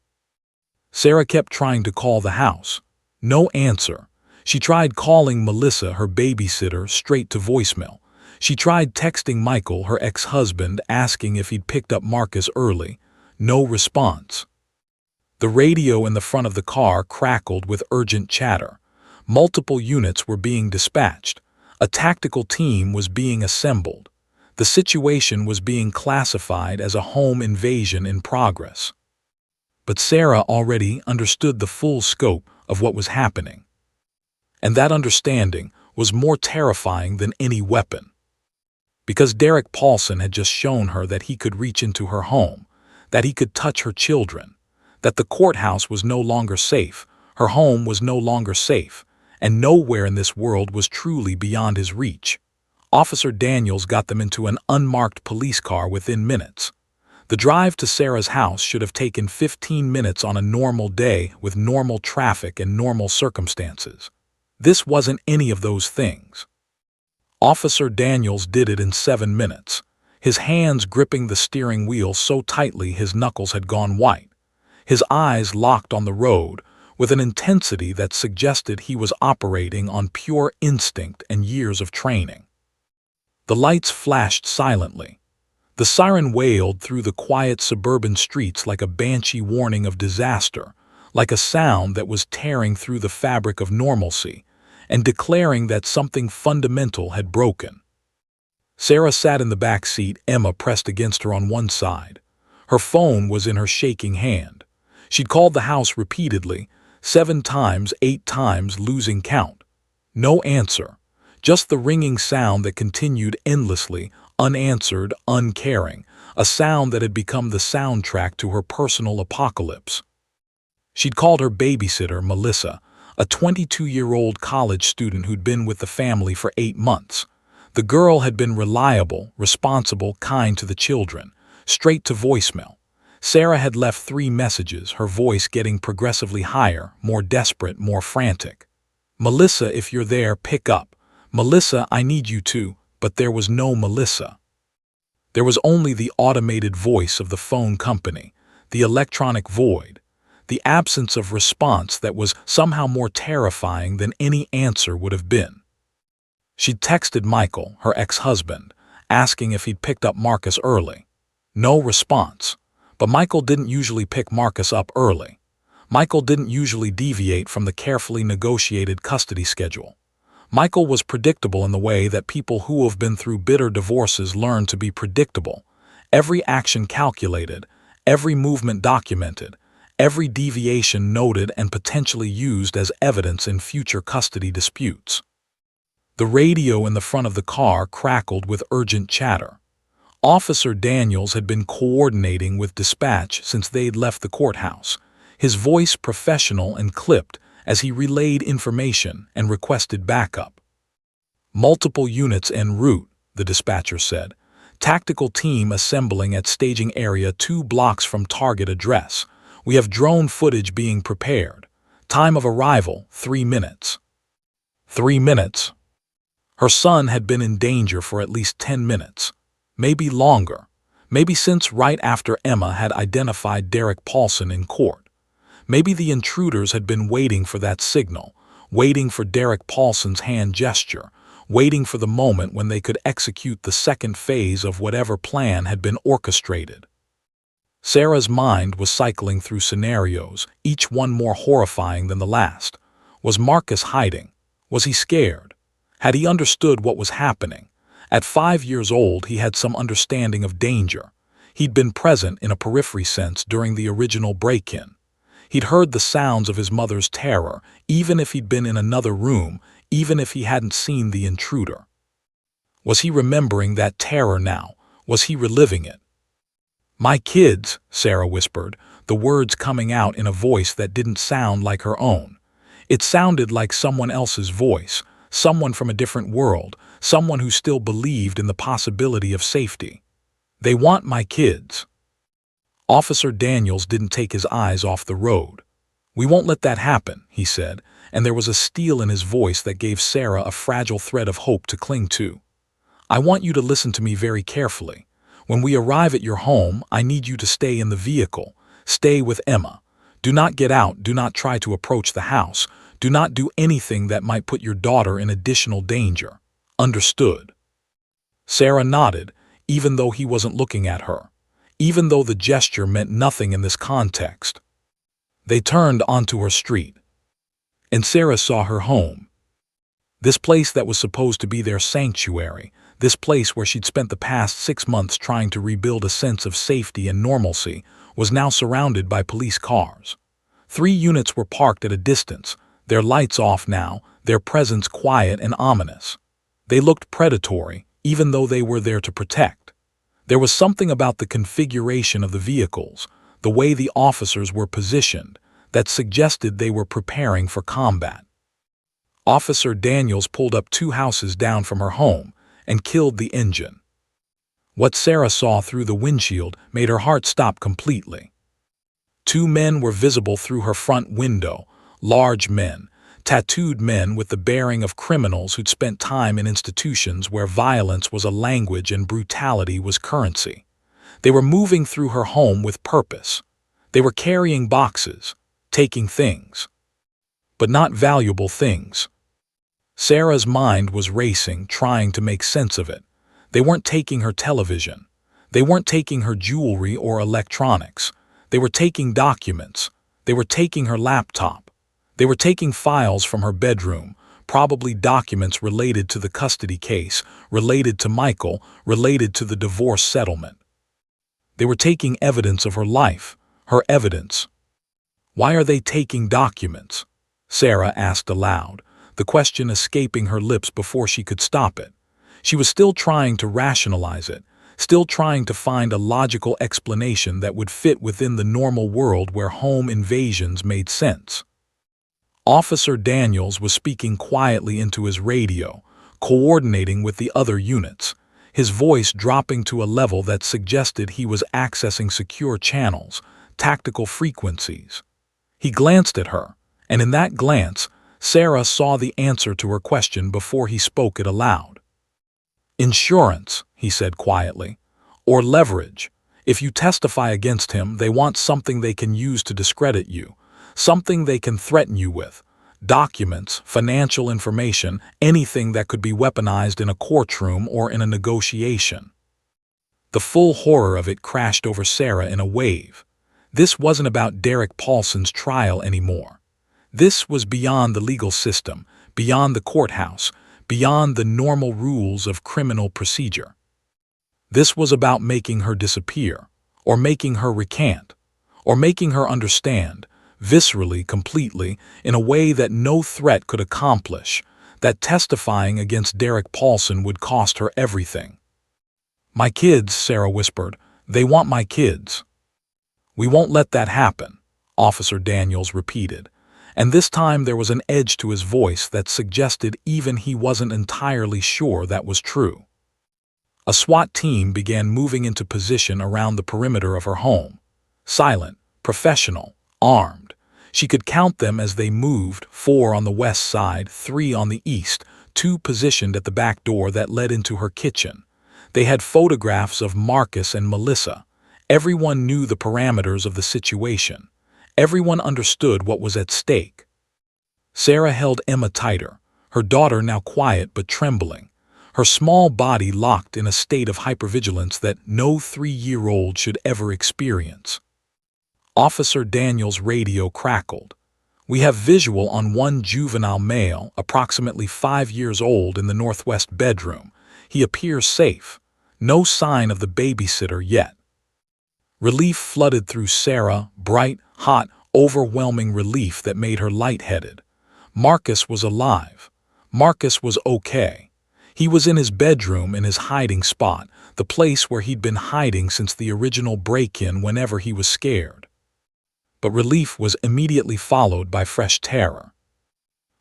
Sarah kept trying to call the house. No answer. She tried calling Melissa, her babysitter, straight to voicemail. She tried texting Michael, her ex-husband, asking if he'd picked up Marcus early. No response. The radio in the front of the car crackled with urgent chatter. Multiple units were being dispatched. A tactical team was being assembled. The situation was being classified as a home invasion in progress. But Sarah already understood the full scope of what was happening. And that understanding was more terrifying than any weapon. Because Derek Paulson had just shown her that he could reach into her home, that he could touch her children, that the courthouse was no longer safe, her home was no longer safe, and nowhere in this world was truly beyond his reach. Officer Daniels got them into an unmarked police car within minutes. The drive to Sarah's house should have taken 15 minutes on a normal day with normal traffic and normal circumstances. This wasn't any of those things. Officer Daniels did it in 7 minutes, his hands gripping the steering wheel so tightly his knuckles had gone white, his eyes locked on the road with an intensity that suggested he was operating on pure instinct and years of training. The lights flashed silently. The siren wailed through the quiet suburban streets like a banshee warning of disaster, like a sound that was tearing through the fabric of normalcy and declaring that something fundamental had broken. Sarah sat in the back seat, Emma pressed against her on one side. Her phone was in her shaking hand. She'd called the house repeatedly, 7 times, 8 times, losing count. No answer, just the ringing sound that continued endlessly, unanswered, uncaring, a sound that had become the soundtrack to her personal apocalypse. She'd called her babysitter, Melissa, a 22-year-old college student who'd been with the family for 8 months. The girl had been reliable, responsible, kind to the children, straight to voicemail. Sarah had left 3 messages, her voice getting progressively higher, more desperate, more frantic. "Melissa, if you're there, pick up. Melissa, I need you to," but there was no Melissa. There was only the automated voice of the phone company, the electronic void, the absence of response that was somehow more terrifying than any answer would have been. She'd texted Michael, her ex-husband, asking if he'd picked up Marcus early. No response. But Michael didn't usually pick Marcus up early. Michael didn't usually deviate from the carefully negotiated custody schedule. Michael was predictable in the way that people who have been through bitter divorces learn to be predictable. Every action calculated, every movement documented, every deviation noted and potentially used as evidence in future custody disputes. The radio in the front of the car crackled with urgent chatter. Officer Daniels had been coordinating with dispatch since they'd left the courthouse, his voice professional and clipped as he relayed information and requested backup. "Multiple units en route," the dispatcher said. "Tactical team assembling at staging area 2 blocks from target address. We have drone footage being prepared. Time of arrival, 3 minutes." 3 minutes? Her son had been in danger for at least 10 minutes. Maybe longer. Maybe since right after Emma had identified Derek Paulson in court. Maybe the intruders had been waiting for that signal, waiting for Derek Paulson's hand gesture, waiting for the moment when they could execute the second phase of whatever plan had been orchestrated. Sarah's mind was cycling through scenarios, each one more horrifying than the last. Was Marcus hiding? Was he scared? Had he understood what was happening? At 5 years old, he had some understanding of danger. He'd been present in a periphery sense during the original break-in. He'd heard the sounds of his mother's terror, even if he'd been in another room, even if he hadn't seen the intruder. Was he remembering that terror now? Was he reliving it? "My kids," Sarah whispered, the words coming out in a voice that didn't sound like her own. It sounded like someone else's voice, someone from a different world, someone who still believed in the possibility of safety. "They want my kids." Officer Daniels didn't take his eyes off the road. "We won't let that happen," he said, and there was a steel in his voice that gave Sarah a fragile thread of hope to cling to. "I want you to listen to me very carefully. When we arrive at your home, I need you to stay in the vehicle. Stay with Emma. Do not get out, do not try to approach the house. Do not do anything that might put your daughter in additional danger. Understood?" Sarah nodded, even though he wasn't looking at her, even though the gesture meant nothing in this context. They turned onto her street, and Sarah saw her home. This place that was supposed to be their sanctuary, this place where she'd spent the past 6 months trying to rebuild a sense of safety and normalcy, was now surrounded by police cars. 3 units were parked at a distance, their lights off now, their presence quiet and ominous. They looked predatory, even though they were there to protect. There was something about the configuration of the vehicles, the way the officers were positioned, that suggested they were preparing for combat. Officer Daniels pulled up 2 houses down from her home and killed the engine. What Sarah saw through the windshield made her heart stop completely. 2 men were visible through her front window, large men, tattooed men with the bearing of criminals who'd spent time in institutions where violence was a language and brutality was currency. They were moving through her home with purpose. They were carrying boxes, taking things. But not valuable things. Sarah's mind was racing, trying to make sense of it. They weren't taking her television. They weren't taking her jewelry or electronics. They were taking documents. They were taking her laptop. They were taking files from her bedroom, probably documents related to the custody case, related to Michael, related to the divorce settlement. They were taking evidence of her life, her evidence. Why are they taking documents? Sarah asked aloud, the question escaping her lips before she could stop it. She was still trying to rationalize it, still trying to find a logical explanation that would fit within the normal world where home invasions made sense. Officer Daniels was speaking quietly into his radio, coordinating with the other units, his voice dropping to a level that suggested he was accessing secure channels, tactical frequencies. He glanced at her, and in that glance, Sarah saw the answer to her question before he spoke it aloud. Insurance, he said quietly, or leverage. If you testify against him, they want something they can use to discredit you, something they can threaten you with. Documents, financial information, anything that could be weaponized in a courtroom or in a negotiation. The full horror of it crashed over Sarah in a wave. This wasn't about Derek Paulson's trial anymore. This was beyond the legal system, beyond the courthouse, beyond the normal rules of criminal procedure. This was about making her disappear, or making her recant, or making her understand, viscerally, completely, in a way that no threat could accomplish, that testifying against Derek Paulson would cost her everything. "My kids," Sarah whispered. "They want my kids." "We won't let that happen," Officer Daniels repeated, and this time there was an edge to his voice that suggested even he wasn't entirely sure that was true. A SWAT team began moving into position around the perimeter of her home. Silent, professional, armed. She could count them as they moved, 4 on the west side, 3 on the east, 2 positioned at the back door that led into her kitchen. They had photographs of Marcus and Melissa. Everyone knew the parameters of the situation. Everyone understood what was at stake. Sarah held Emma tighter, her daughter now quiet but trembling, her small body locked in a state of hypervigilance that no 3-year-old should ever experience. Officer Daniels' radio crackled. "We have visual on one juvenile male, approximately 5 years old, in the northwest bedroom. He appears safe. No sign of the babysitter yet." Relief flooded through Sarah, bright, hot, overwhelming relief that made her lightheaded. Marcus was alive. Marcus was okay. He was in his bedroom, in his hiding spot, the place where he'd been hiding since the original break-in whenever he was scared. But relief was immediately followed by fresh terror.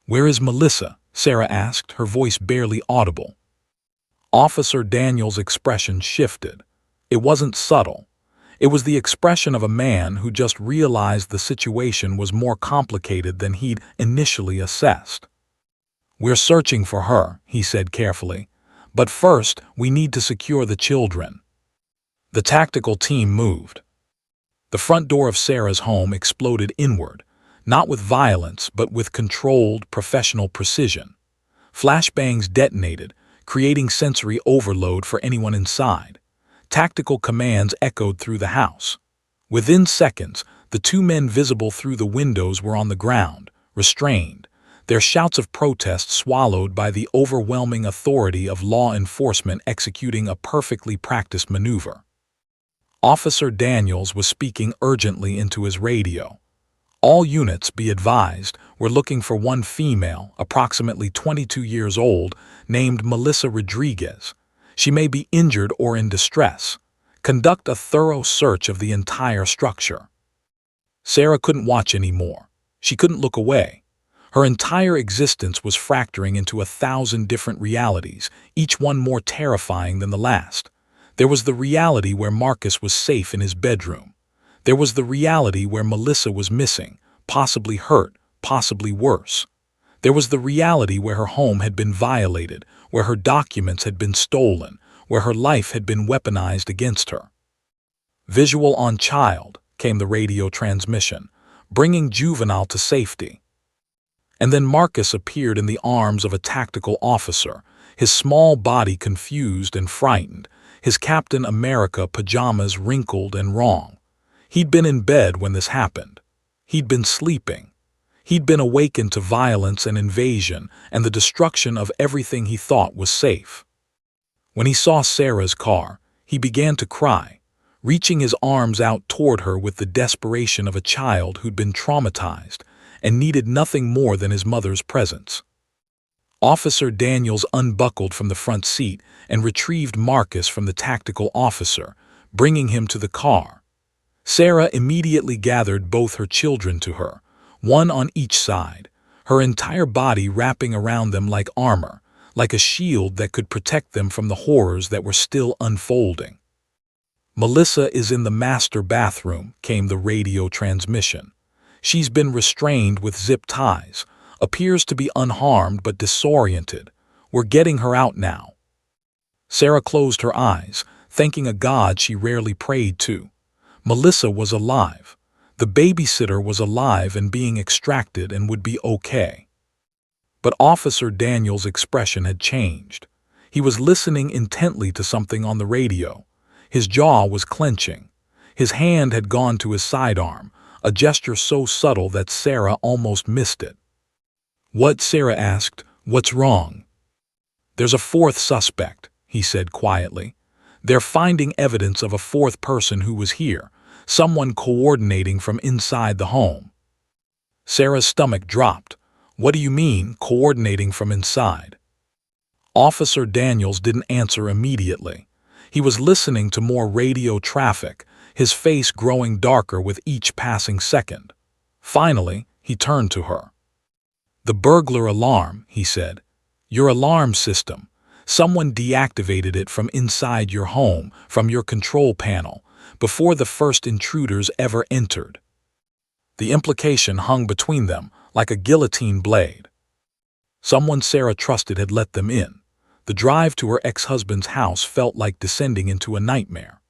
"Where is Melissa?" Sarah asked, her voice barely audible. Officer Daniels' expression shifted. It wasn't subtle. It was the expression of a man who just realized the situation was more complicated than he'd initially assessed. "We're searching for her," he said carefully. "But first, we need to secure the children." The tactical team moved. The front door of Sarah's home exploded inward, not with violence but with controlled, professional precision. Flashbangs detonated, creating sensory overload for anyone inside. Tactical commands echoed through the house. Within seconds, the 2 men visible through the windows were on the ground, restrained, their shouts of protest swallowed by the overwhelming authority of law enforcement executing a perfectly practiced maneuver. Officer Daniels was speaking urgently into his radio. "All units, be advised, we're looking for one female, approximately 22 years old, named Melissa Rodriguez. She may be injured or in distress. Conduct a thorough search of the entire structure." Sarah couldn't watch anymore. She couldn't look away. Her entire existence was fracturing into 1,000 different realities, each one more terrifying than the last. There was the reality where Marcus was safe in his bedroom. There was the reality where Melissa was missing, possibly hurt, possibly worse. There was the reality where her home had been violated, where her documents had been stolen, where her life had been weaponized against her. "Visual on child," came the radio transmission, "bringing juvenile to safety." And then Marcus appeared in the arms of a tactical officer, his small body confused and frightened, his Captain America pajamas wrinkled and wrong. He'd been in bed when this happened. He'd been sleeping. He'd been awakened to violence and invasion and the destruction of everything he thought was safe. When he saw Sarah's car, he began to cry, reaching his arms out toward her with the desperation of a child who'd been traumatized and needed nothing more than his mother's presence. Officer Daniels unbuckled from the front seat and retrieved Marcus from the tactical officer, bringing him to the car. Sarah immediately gathered both her children to her, one on each side, her entire body wrapping around them like armor, like a shield that could protect them from the horrors that were still unfolding. "Melissa is in the master bathroom," came the radio transmission. "She's been restrained with zip ties, appears to be unharmed but disoriented. We're getting her out now." Sarah closed her eyes, thanking a God she rarely prayed to. Melissa was alive. The babysitter was alive and being extracted and would be okay. But Officer Daniels' expression had changed. He was listening intently to something on the radio. His jaw was clenching. His hand had gone to his sidearm, a gesture so subtle that Sarah almost missed it. "What?" Sarah asked. "What's wrong?" "There's a fourth suspect," he said quietly. "They're finding evidence of a fourth person who was here, someone coordinating from inside the home." Sarah's stomach dropped. "What do you mean, coordinating from inside?" Officer Daniels didn't answer immediately. He was listening to more radio traffic, his face growing darker with each passing second. Finally, he turned to her. "The burglar alarm," he said. "Your alarm system. Someone deactivated it from inside your home, from your control panel, before the first intruders ever entered." The implication hung between them like a guillotine blade. Someone Sarah trusted had let them in. The drive to her ex-husband's house felt like descending into a nightmare.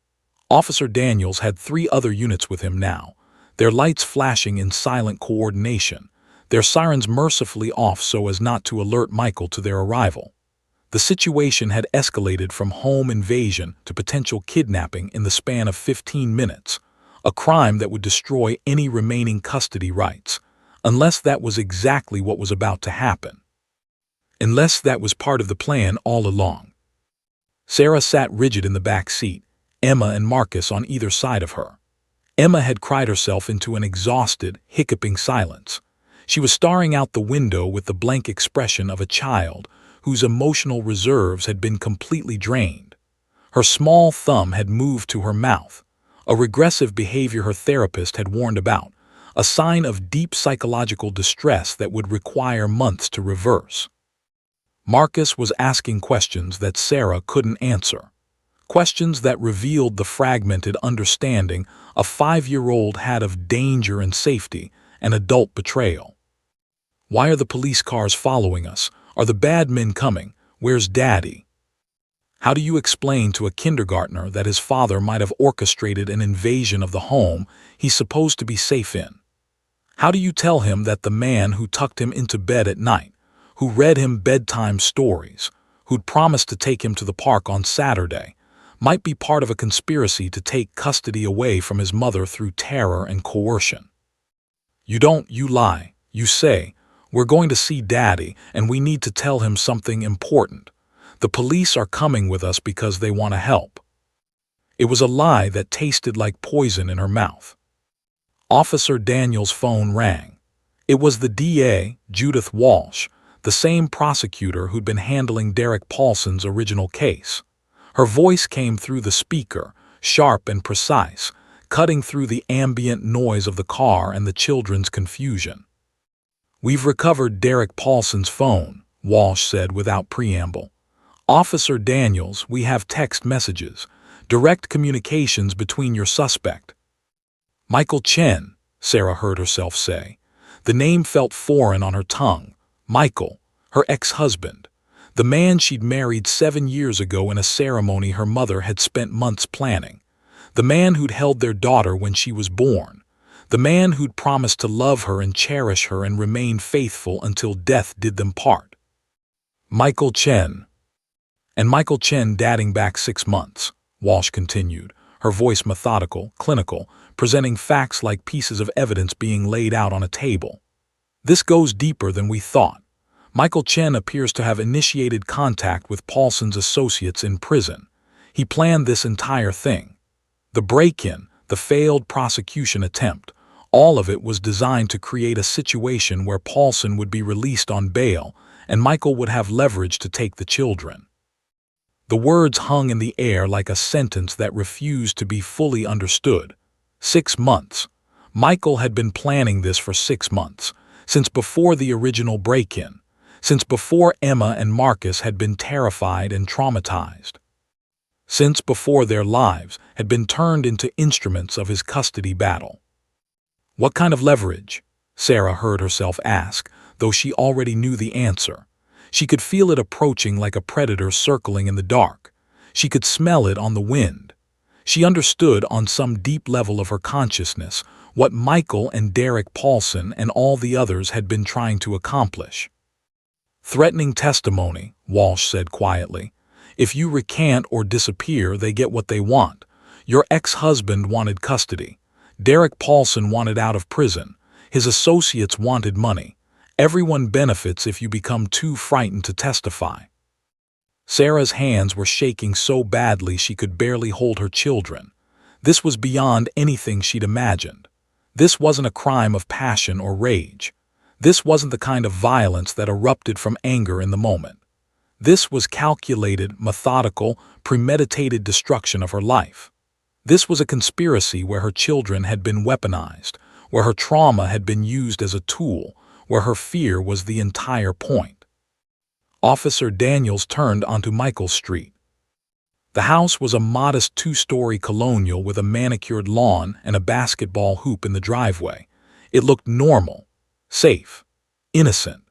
Officer Daniels had 3 other units with him now, their lights flashing in silent coordination, their sirens mercifully off so as not to alert Michael to their arrival. The situation had escalated from home invasion to potential kidnapping in the span of 15 minutes, a crime that would destroy any remaining custody rights, unless that was exactly what was about to happen. Unless that was part of the plan all along. Sarah sat rigid in the back seat, Emma and Marcus on either side of her. Emma had cried herself into an exhausted, hiccuping silence. She was staring out the window with the blank expression of a child whose emotional reserves had been completely drained. Her small thumb had moved to her mouth, a regressive behavior her therapist had warned about, a sign of deep psychological distress that would require months to reverse. Marcus was asking questions that Sarah couldn't answer, questions that revealed the fragmented understanding a 5-year-old had of danger and safety and adult betrayal. "Why are the police cars following us? Are the bad men coming? Where's Daddy?" How do you explain to a kindergartner that his father might have orchestrated an invasion of the home he's supposed to be safe in? How do you tell him that the man who tucked him into bed at night, who read him bedtime stories, who'd promised to take him to the park on Saturday, might be part of a conspiracy to take custody away from his mother through terror and coercion? You don't, you lie. You say, "We're going to see Daddy and we need to tell him something important. The police are coming with us because they want to help." It was a lie that tasted like poison in her mouth. Officer Daniels' phone rang. It was the DA, Judith Walsh, the same prosecutor who'd been handling Derek Paulson's original case. Her voice came through the speaker, sharp and precise, cutting through the ambient noise of the car and the children's confusion. "We've recovered Derek Paulson's phone," Walsh said without preamble. "Officer Daniels, we have text messages, direct communications between your suspect." "Michael Chen," Sarah heard herself say. The name felt foreign on her tongue. Michael, her ex-husband, the man she'd married 7 years ago in a ceremony her mother had spent months planning, the man who'd held their daughter when she was born, the man who'd promised to love her and cherish her and remain faithful until death did them part. Michael Chen. "And Michael Chen dating back 6 months, Walsh continued, her voice methodical, clinical, presenting facts like pieces of evidence being laid out on a table. This goes deeper than we thought. Michael Chen appears to have initiated contact with Paulson's associates in prison. He planned this entire thing. The break-in, the failed prosecution attempt, all of it was designed to create a situation where Paulson would be released on bail and Michael would have leverage to take the children. The words hung in the air like a sentence that refused to be fully understood. 6 months. Michael had been planning this for 6 months, since before the original break-in, since before Emma and Marcus had been terrified and traumatized, since before their lives had been turned into instruments of his custody battle. What kind of leverage? Sarah heard herself ask, though she already knew the answer. She could feel it approaching like a predator circling in the dark. She could smell it on the wind. She understood on some deep level of her consciousness what Michael and Derek Paulson and all the others had been trying to accomplish. Threatening testimony, Walsh said quietly. If you recant or disappear, they get what they want. Your ex-husband wanted custody. Derek Paulson wanted out of prison. His associates wanted money. Everyone benefits if you become too frightened to testify. Sarah's hands were shaking so badly she could barely hold her children. This was beyond anything she'd imagined. This wasn't a crime of passion or rage. This wasn't the kind of violence that erupted from anger in the moment. This was calculated, methodical, premeditated destruction of her life. This was a conspiracy where her children had been weaponized, where her trauma had been used as a tool, where her fear was the entire point. Officer Daniels turned onto Michael Street. The house was a modest 2-story colonial with a manicured lawn and a basketball hoop in the driveway. It looked normal, safe, innocent.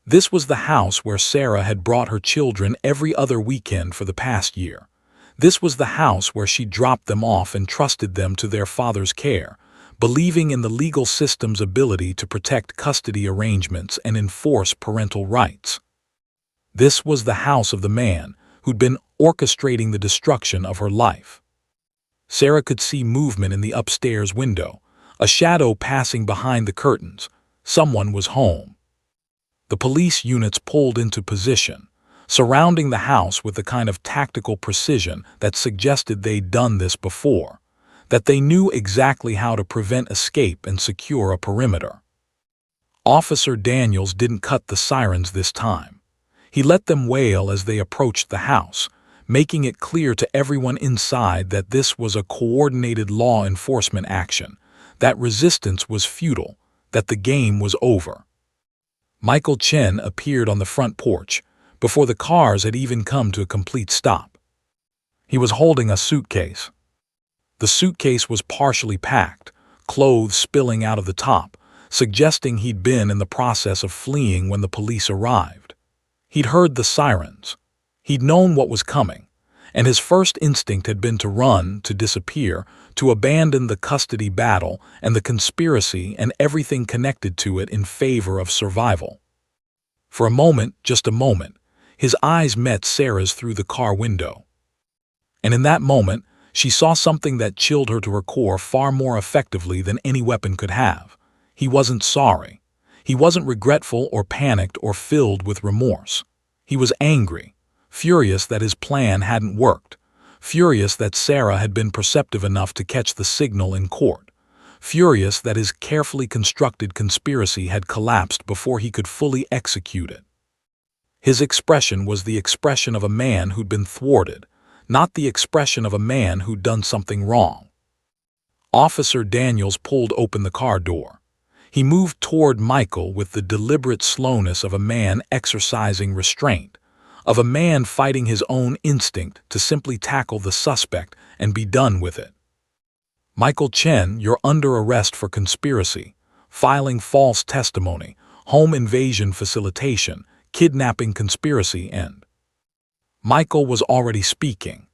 This was the house where Sarah had brought her children every other weekend for the past year. This was the house where she dropped them off and trusted them to their father's care, believing in the legal system's ability to protect custody arrangements and enforce parental rights. This was the house of the man who'd been orchestrating the destruction of her life. Sarah could see movement in the upstairs window, a shadow passing behind the curtains. Someone was home. The police units pulled into position, surrounding the house with the kind of tactical precision that suggested they'd done this before, that they knew exactly how to prevent escape and secure a perimeter. Officer Daniels didn't cut the sirens this time. He let them wail as they approached the house, making it clear to everyone inside that this was a coordinated law enforcement action, that resistance was futile, that the game was over. Michael Chen appeared on the front porch before the cars had even come to a complete stop. He was holding a suitcase. The suitcase was partially packed, clothes spilling out of the top, suggesting he'd been in the process of fleeing when the police arrived. He'd heard the sirens. He'd known what was coming, and his first instinct had been to run, to disappear, to abandon the custody battle and the conspiracy and everything connected to it in favor of survival. For a moment, just a moment, his eyes met Sarah's through the car window. And in that moment, she saw something that chilled her to her core far more effectively than any weapon could have. He wasn't sorry. He wasn't regretful or panicked or filled with remorse. He was angry, furious that his plan hadn't worked, furious that Sarah had been perceptive enough to catch the signal in court, furious that his carefully constructed conspiracy had collapsed before he could fully execute it. His expression was the expression of a man who'd been thwarted, not the expression of a man who'd done something wrong. Officer Daniels pulled open the car door. He moved toward Michael with the deliberate slowness of a man exercising restraint, of a man fighting his own instinct to simply tackle the suspect and be done with it. Michael Chen, you're under arrest for conspiracy, filing false testimony, home invasion facilitation, kidnapping conspiracy, and... Michael was already speaking.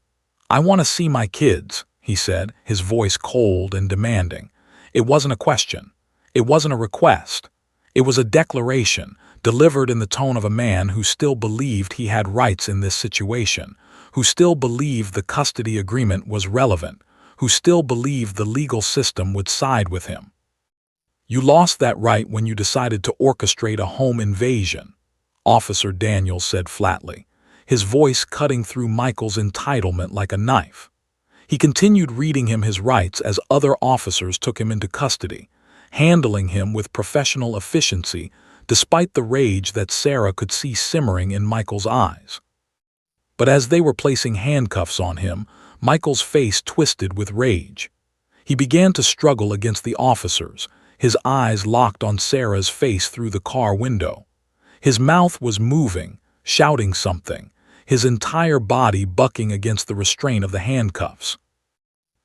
I want to see my kids, he said, his voice cold and demanding. It wasn't a question. It wasn't a request. It was a declaration, delivered in the tone of a man who still believed he had rights in this situation, who still believed the custody agreement was relevant, who still believed the legal system would side with him. You lost that right when you decided to orchestrate a home invasion, Officer Daniels said flatly, his voice cutting through Michael's entitlement like a knife. He continued reading him his rights as other officers took him into custody, handling him with professional efficiency despite the rage that Sarah could see simmering in Michael's eyes. But as they were placing handcuffs on him, Michael's face twisted with rage. He began to struggle against the officers, his eyes locked on Sarah's face through the car window. His mouth was moving, shouting something, his entire body bucking against the restraint of the handcuffs.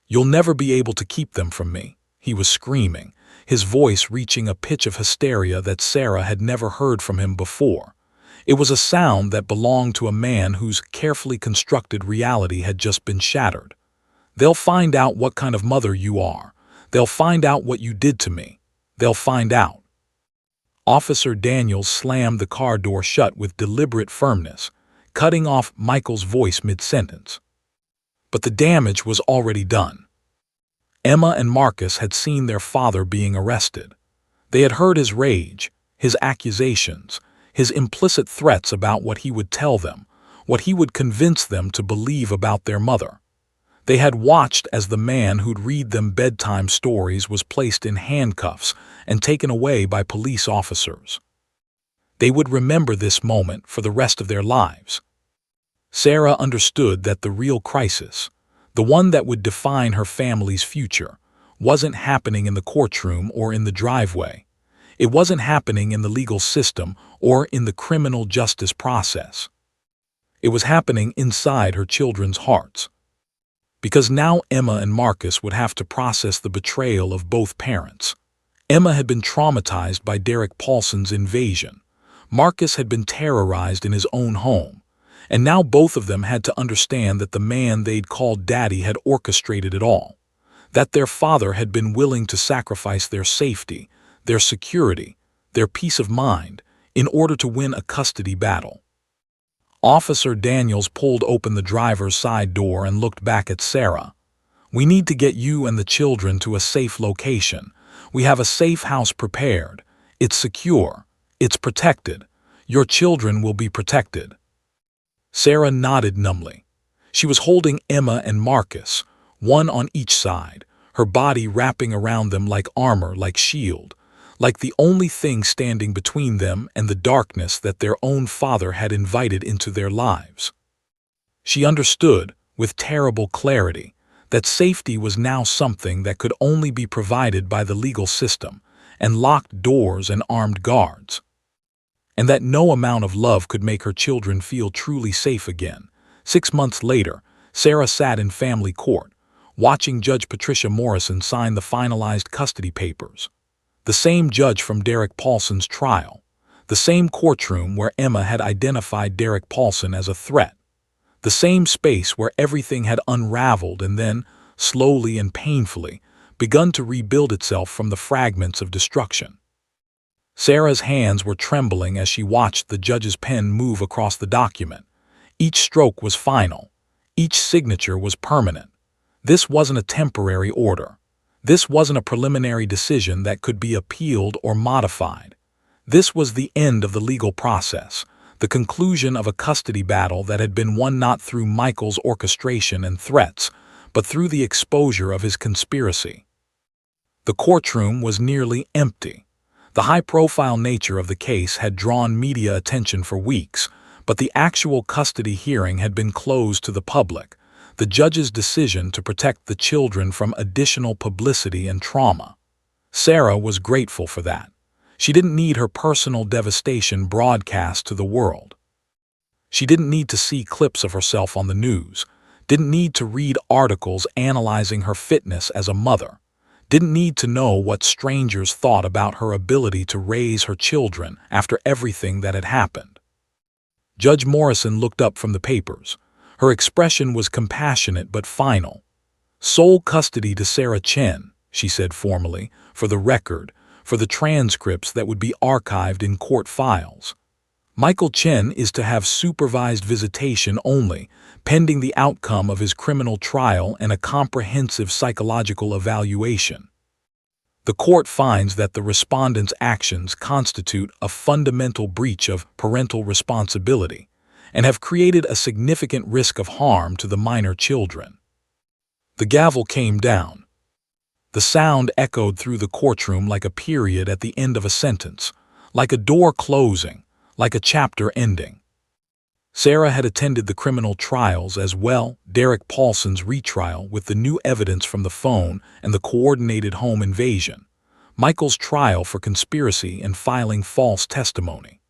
"You'll never be able to keep them from me," he was screaming, his voice reaching a pitch of hysteria that Sarah had never heard from him before. It was a sound that belonged to a man whose carefully constructed reality had just been shattered. "They'll find out what kind of mother you are. They'll find out what you did to me. They'll find out." Officer Daniels slammed the car door shut with deliberate firmness, cutting off Michael's voice mid-sentence. But the damage was already done. Emma and Marcus had seen their father being arrested. They had heard his rage, his accusations, his implicit threats about what he would tell them, what he would convince them to believe about their mother. They had watched as the man who'd read them bedtime stories was placed in handcuffs and taken away by police officers. They would remember this moment for the rest of their lives. Sarah understood that the real crisis, the one that would define her family's future, wasn't happening in the courtroom or in the driveway. It wasn't happening in the legal system or in the criminal justice process. It was happening inside her children's hearts. Because now Emma and Marcus would have to process the betrayal of both parents. Emma had been traumatized by Derek Paulson's invasion. Marcus had been terrorized in his own home. And now both of them had to understand that the man they'd called Daddy had orchestrated it all. That their father had been willing to sacrifice their safety, their security, their peace of mind, in order to win a custody battle. Officer Daniels pulled open the driver's side door and looked back at Sarah. "We need to get you and the children to a safe location. We have a safe house prepared. It's secure. It's protected. Your children will be protected." Sarah nodded numbly. She was holding Emma and Marcus, one on each side, her body wrapping around them like armor, like shield, like the only thing standing between them and the darkness that their own father had invited into their lives. She understood, with terrible clarity, that safety was now something that could only be provided by the legal system, and locked doors and armed guards. And that no amount of love could make her children feel truly safe again. 6 months later, Sarah sat in family court, watching Judge Patricia Morrison sign the finalized custody papers. The same judge from Derek Paulson's trial. The same courtroom where Emma had identified Derek Paulson as a threat. The same space where everything had unraveled and then, slowly and painfully, begun to rebuild itself from the fragments of destruction. Sarah's hands were trembling as she watched the judge's pen move across the document. Each stroke was final. Each signature was permanent. This wasn't a temporary order. This wasn't a preliminary decision that could be appealed or modified. This was the end of the legal process, the conclusion of a custody battle that had been won not through Michael's orchestration and threats, but through the exposure of his conspiracy. The courtroom was nearly empty. The high-profile nature of the case had drawn media attention for weeks, but the actual custody hearing had been closed to the public, the judge's decision to protect the children from additional publicity and trauma. Sarah was grateful for that. She didn't need her personal devastation broadcast to the world. She didn't need to see clips of herself on the news, didn't need to read articles analyzing her fitness as a mother, didn't need to know what strangers thought about her ability to raise her children after everything that had happened. Judge Morrison looked up from the papers. Her expression was compassionate but final. "Sole custody to Sarah Chen," she said formally, "for the record, for the transcripts that would be archived in court files. Michael Chen is to have supervised visitation only, pending the outcome of his criminal trial and a comprehensive psychological evaluation." The court finds that the respondent's actions constitute a fundamental breach of parental responsibility and have created a significant risk of harm to the minor children. The gavel came down. The sound echoed through the courtroom like a period at the end of a sentence, like a door closing, like a chapter ending. Sarah had attended the criminal trials as well, Derek Paulson's retrial with the new evidence from the phone and the coordinated home invasion, Michael's trial for conspiracy and filing false testimony.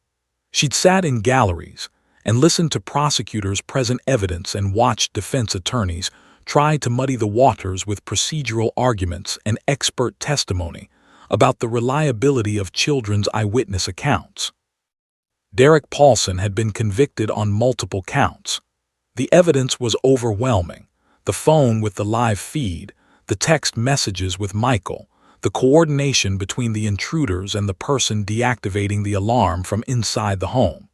She'd sat in galleries and listened to prosecutors present evidence and watched defense attorneys try to muddy the waters with procedural arguments and expert testimony about the reliability of children's eyewitness accounts. Derek Paulson had been convicted on multiple counts. The evidence was overwhelming: the phone with the live feed, the text messages with Michael, the coordination between the intruders and the person deactivating the alarm from inside the home.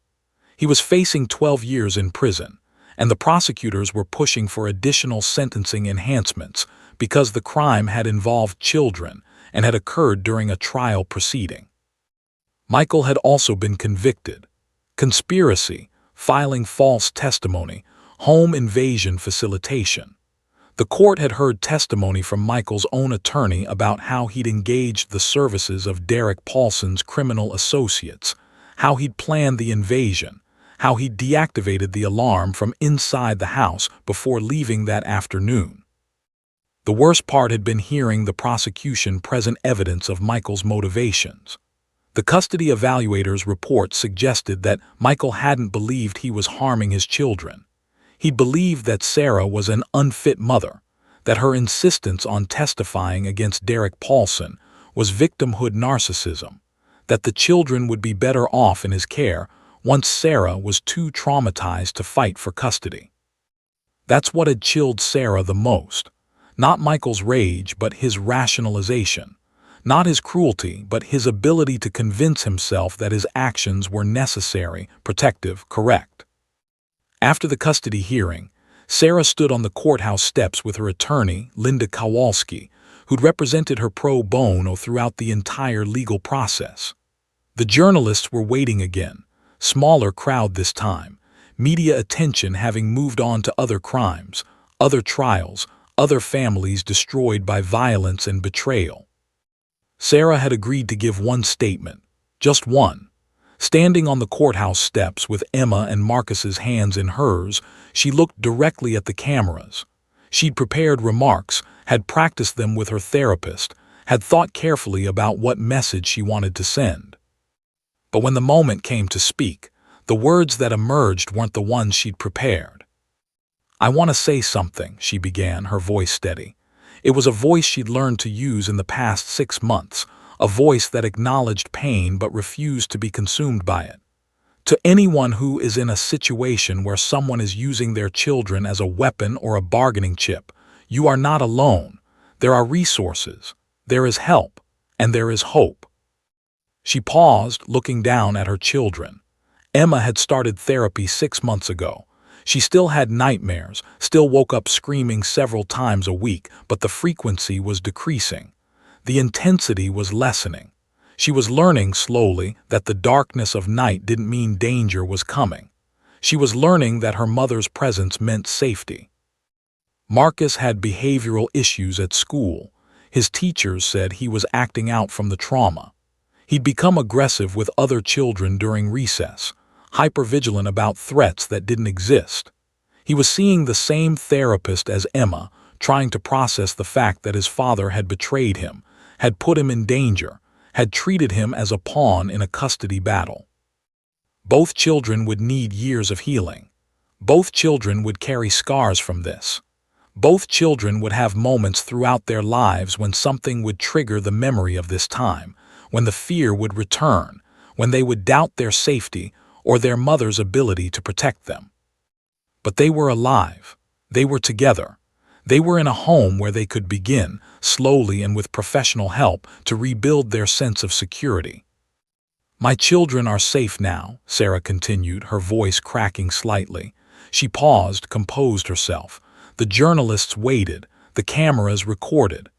He was facing 12 years in prison, and the prosecutors were pushing for additional sentencing enhancements because the crime had involved children and had occurred during a trial proceeding. Michael had also been convicted: conspiracy, filing false testimony, home invasion facilitation. The court had heard testimony from Michael's own attorney about how he'd engaged the services of Derek Paulson's criminal associates, how he'd planned the invasion, how he'd deactivated the alarm from inside the house before leaving that afternoon. The worst part had been hearing the prosecution present evidence of Michael's motivations. The custody evaluator's report suggested that Michael hadn't believed he was harming his children. He believed that Sarah was an unfit mother, that her insistence on testifying against Derek Paulson was victimhood narcissism, that the children would be better off in his care once Sarah was too traumatized to fight for custody. That's what had chilled Sarah the most. Not Michael's rage, but his rationalization. Not his cruelty, but his ability to convince himself that his actions were necessary, protective, correct. After the custody hearing, Sarah stood on the courthouse steps with her attorney, Linda Kowalski, who'd represented her pro bono throughout the entire legal process. The journalists were waiting again, smaller crowd this time, media attention having moved on to other crimes, other trials, other families destroyed by violence and betrayal. Sarah had agreed to give one statement, just one. Standing on the courthouse steps with Emma and Marcus's hands in hers, she looked directly at the cameras. She'd prepared remarks, had practiced them with her therapist, had thought carefully about what message she wanted to send. But when the moment came to speak, the words that emerged weren't the ones she'd prepared. "I want to say something," she began, her voice steady. It was a voice she'd learned to use in the past 6 months, a voice that acknowledged pain but refused to be consumed by it. To anyone who is in a situation where someone is using their children as a weapon or a bargaining chip, you are not alone. There are resources, there is help, and there is hope. She paused, looking down at her children. Emma had started therapy 6 months ago. She still had nightmares, still woke up screaming several times a week, but the frequency was decreasing. The intensity was lessening. She was learning slowly that the darkness of night didn't mean danger was coming. She was learning that her mother's presence meant safety. Marcus had behavioral issues at school. His teachers said he was acting out from the trauma. He'd become aggressive with other children during recess, hypervigilant about threats that didn't exist. He was seeing the same therapist as Emma, trying to process the fact that his father had betrayed him, had put him in danger, had treated him as a pawn in a custody battle. Both children would need years of healing. Both children would carry scars from this. Both children would have moments throughout their lives when something would trigger the memory of this time, when the fear would return, when they would doubt their safety or their mother's ability to protect them. But they were alive. They were together. They were in a home where they could begin, slowly and with professional help, to rebuild their sense of security. "My children are safe now," Sarah continued, her voice cracking slightly. She paused, composed herself. The journalists waited, the cameras recorded.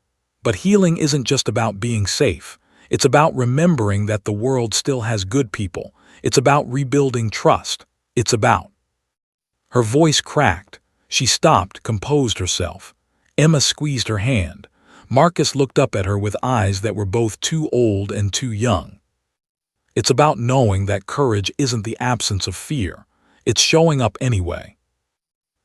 But healing isn't just about being safe. It's about remembering that the world still has good people. It's about rebuilding trust. It's about. Her voice cracked. She stopped, composed herself. Emma squeezed her hand. Marcus looked up at her with eyes that were both too old and too young. It's about knowing that courage isn't the absence of fear. It's showing up anyway.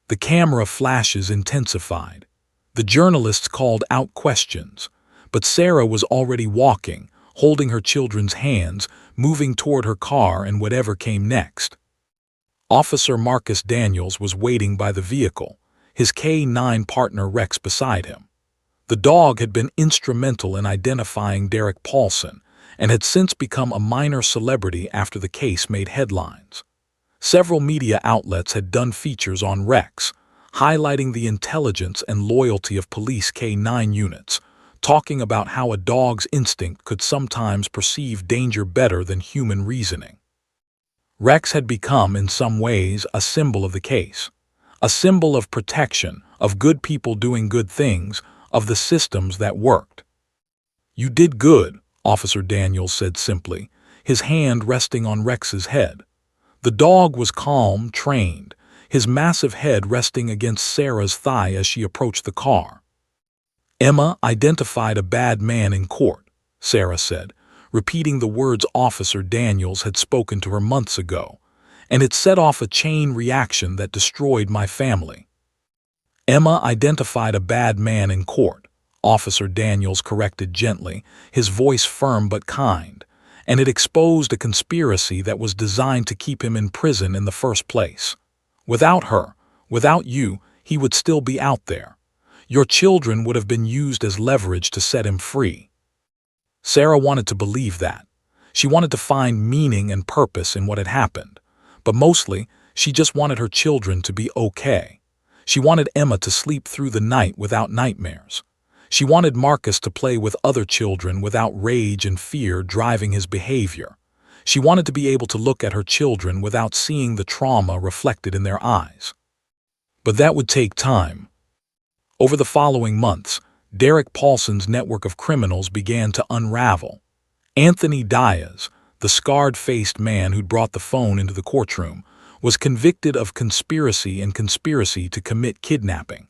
The camera flashes intensified. The journalists called out questions. But Sarah was already walking, holding her children's hands, moving toward her car and whatever came next. Officer Marcus Daniels was waiting by the vehicle, his K-9 partner Rex beside him. The dog had been instrumental in identifying Derek Paulson and had since become a minor celebrity after the case made headlines. Several media outlets had done features on Rex, highlighting the intelligence and loyalty of police K-9 units, talking about how a dog's instinct could sometimes perceive danger better than human reasoning. Rex had become, in some ways, a symbol of the case, a symbol of protection, of good people doing good things, of the systems that worked. "You did good," Officer Daniels said simply, his hand resting on Rex's head. The dog was calm, trained, his massive head resting against Sarah's thigh as she approached the car. "Emma identified a bad man in court," Sarah said, repeating the words Officer Daniels had spoken to her months ago, "and it set off a chain reaction that destroyed my family." "Emma identified a bad man in court," Officer Daniels corrected gently, his voice firm but kind, "and it exposed a conspiracy that was designed to keep him in prison in the first place. Without her, without you, he would still be out there. Your children would have been used as leverage to set him free." Sarah wanted to believe that. She wanted to find meaning and purpose in what had happened, but mostly, she just wanted her children to be okay. She wanted Emma to sleep through the night without nightmares. She wanted Marcus to play with other children without rage and fear driving his behavior. She wanted to be able to look at her children without seeing the trauma reflected in their eyes. But that would take time. Over the following months, Derek Paulson's network of criminals began to unravel. Anthony Diaz, the scarred-faced man who'd brought the phone into the courtroom, was convicted of conspiracy to commit kidnapping.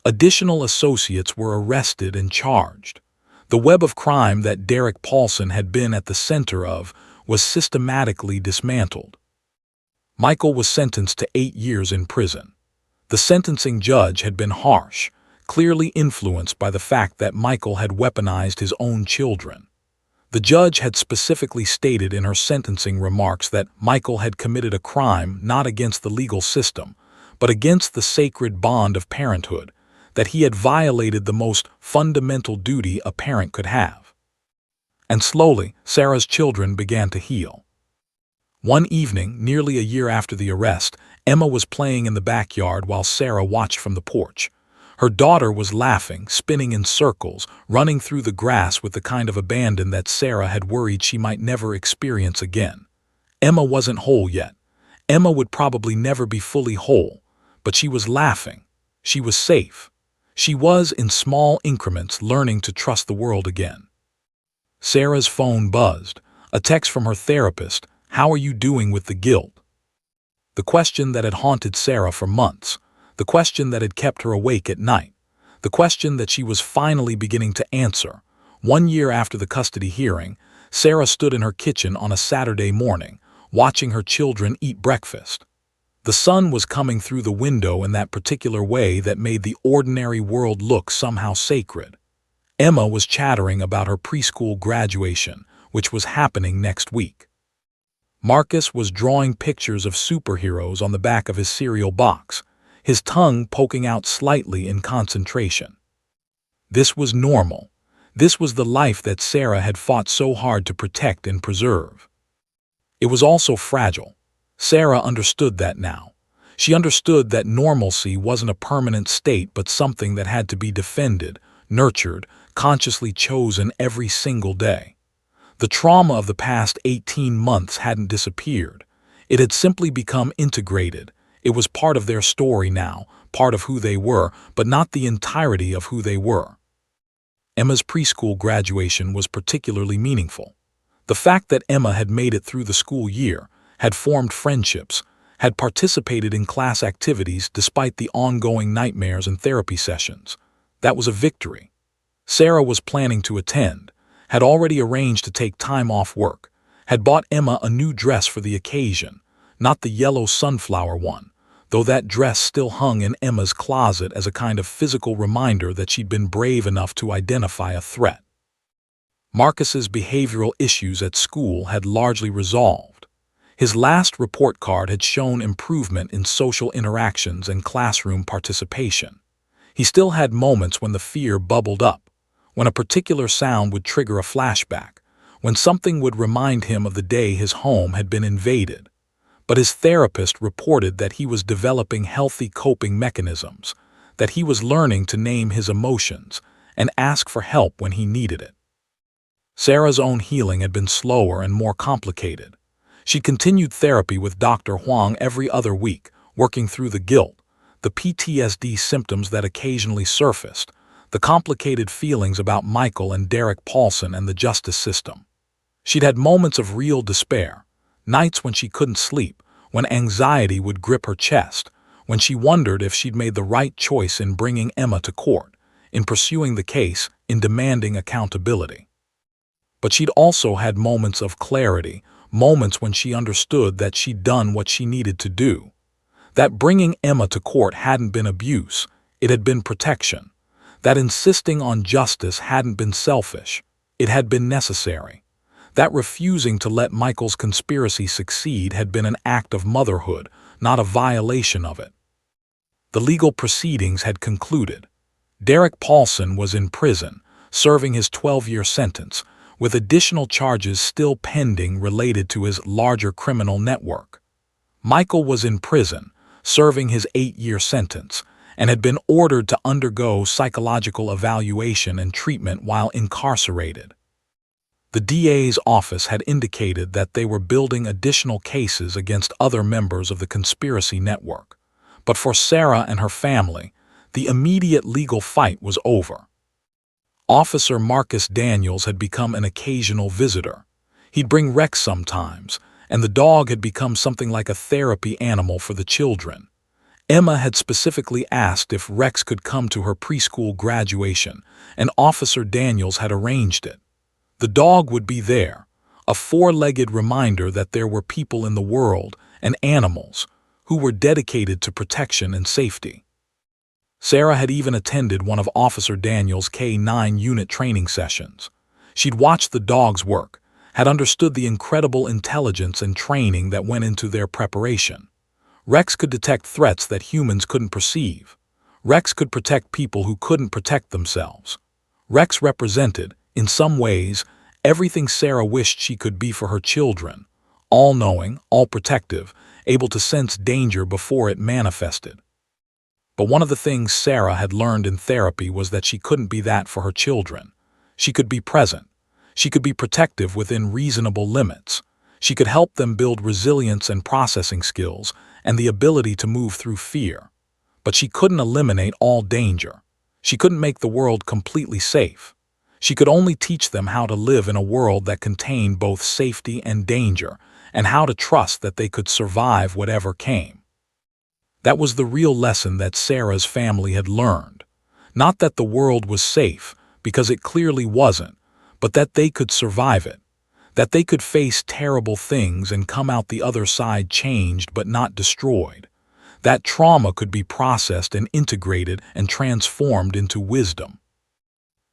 Additional associates were arrested and charged. The web of crime that Derek Paulson had been at the center of was systematically dismantled. Michael was sentenced to 8 years in prison. The sentencing judge had been harsh, clearly influenced by the fact that Michael had weaponized his own children. The judge had specifically stated in her sentencing remarks that Michael had committed a crime not against the legal system, but against the sacred bond of parenthood, that he had violated the most fundamental duty a parent could have. And slowly, Sarah's children began to heal. One evening, nearly a year after the arrest, Emma was playing in the backyard while Sarah watched from the porch. Her daughter was laughing, spinning in circles, running through the grass with the kind of abandon that Sarah had worried she might never experience again. Emma wasn't whole yet. Emma would probably never be fully whole, but she was laughing. She was safe. She was, in small increments, learning to trust the world again. Sarah's phone buzzed. A text from her therapist. "How are you doing with the guilt?" The question that had haunted Sarah for months. The question that had kept her awake at night. The question that she was finally beginning to answer. 1 year after the custody hearing, Sarah stood in her kitchen on a Saturday morning, watching her children eat breakfast. The sun was coming through the window in that particular way that made the ordinary world look somehow sacred. Emma was chattering about her preschool graduation, which was happening next week. Marcus was drawing pictures of superheroes on the back of his cereal box, his tongue poking out slightly in concentration. This was normal. This was the life that Sarah had fought so hard to protect and preserve. It was also fragile. Sarah understood that now. She understood that normalcy wasn't a permanent state but something that had to be defended, nurtured, consciously chosen every single day. The trauma of the past 18 months hadn't disappeared. It had simply become integrated. It was part of their story now, part of who they were, but not the entirety of who they were. Emma's preschool graduation was particularly meaningful. The fact that Emma had made it through the school year, had formed friendships, had participated in class activities despite the ongoing nightmares and therapy sessions, that was a victory. Sarah was planning to attend, had already arranged to take time off work, had bought Emma a new dress for the occasion, not the yellow sunflower one, though that dress still hung in Emma's closet as a kind of physical reminder that she'd been brave enough to identify a threat. Marcus's behavioral issues at school had largely resolved. His last report card had shown improvement in social interactions and classroom participation. He still had moments when the fear bubbled up, when a particular sound would trigger a flashback, when something would remind him of the day his home had been invaded. But his therapist reported that he was developing healthy coping mechanisms, that he was learning to name his emotions and ask for help when he needed it. Sarah's own healing had been slower and more complicated. She continued therapy with Dr. Huang every other week, working through the guilt, the PTSD symptoms that occasionally surfaced, the complicated feelings about Michael and Derek Paulson and the justice system. She'd had moments of real despair, nights when she couldn't sleep, when anxiety would grip her chest, when she wondered if she'd made the right choice in bringing Emma to court, in pursuing the case, in demanding accountability. But she'd also had moments of clarity, moments when she understood that she'd done what she needed to do. That bringing Emma to court hadn't been abuse, it had been protection. That insisting on justice hadn't been selfish, it had been necessary. That refusing to let Michael's conspiracy succeed had been an act of motherhood, not a violation of it. The legal proceedings had concluded. Derek Paulson was in prison, serving his 12-year sentence, with additional charges still pending related to his larger criminal network. Michael was in prison, serving his 8-year sentence, and had been ordered to undergo psychological evaluation and treatment while incarcerated. The DA's office had indicated that they were building additional cases against other members of the conspiracy network. But for Sarah and her family, the immediate legal fight was over. Officer Marcus Daniels had become an occasional visitor. He'd bring Rex sometimes, and the dog had become something like a therapy animal for the children. Emma had specifically asked if Rex could come to her preschool graduation, and Officer Daniels had arranged it. The dog would be there, a four-legged reminder that there were people in the world, and animals, who were dedicated to protection and safety. Sarah had even attended one of Officer Daniels' K-9 unit training sessions. She'd watched the dogs work, had understood the incredible intelligence and training that went into their preparation. Rex could detect threats that humans couldn't perceive. Rex could protect people who couldn't protect themselves. Rex represented, in some ways, everything Sarah wished she could be for her children, all-knowing, all-protective, able to sense danger before it manifested. But one of the things Sarah had learned in therapy was that she couldn't be that for her children. She could be present. She could be protective within reasonable limits. She could help them build resilience and processing skills and the ability to move through fear. But she couldn't eliminate all danger. She couldn't make the world completely safe. She could only teach them how to live in a world that contained both safety and danger, and how to trust that they could survive whatever came. That was the real lesson that Sarah's family had learned. Not that the world was safe, because it clearly wasn't, but that they could survive it. That they could face terrible things and come out the other side changed but not destroyed. That trauma could be processed and integrated and transformed into wisdom.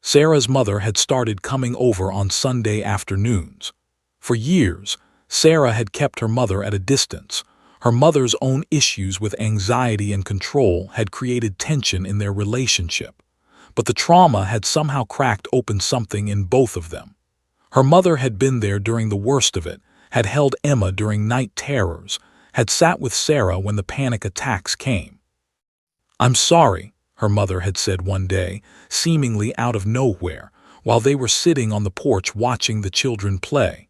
Sarah's mother had started coming over on Sunday afternoons. For years, Sarah had kept her mother at a distance. Her mother's own issues with anxiety and control had created tension in their relationship. But the trauma had somehow cracked open something in both of them. Her mother had been there during the worst of it, had held Emma during night terrors, had sat with Sarah when the panic attacks came. "I'm sorry," her mother had said one day, seemingly out of nowhere, while they were sitting on the porch watching the children play.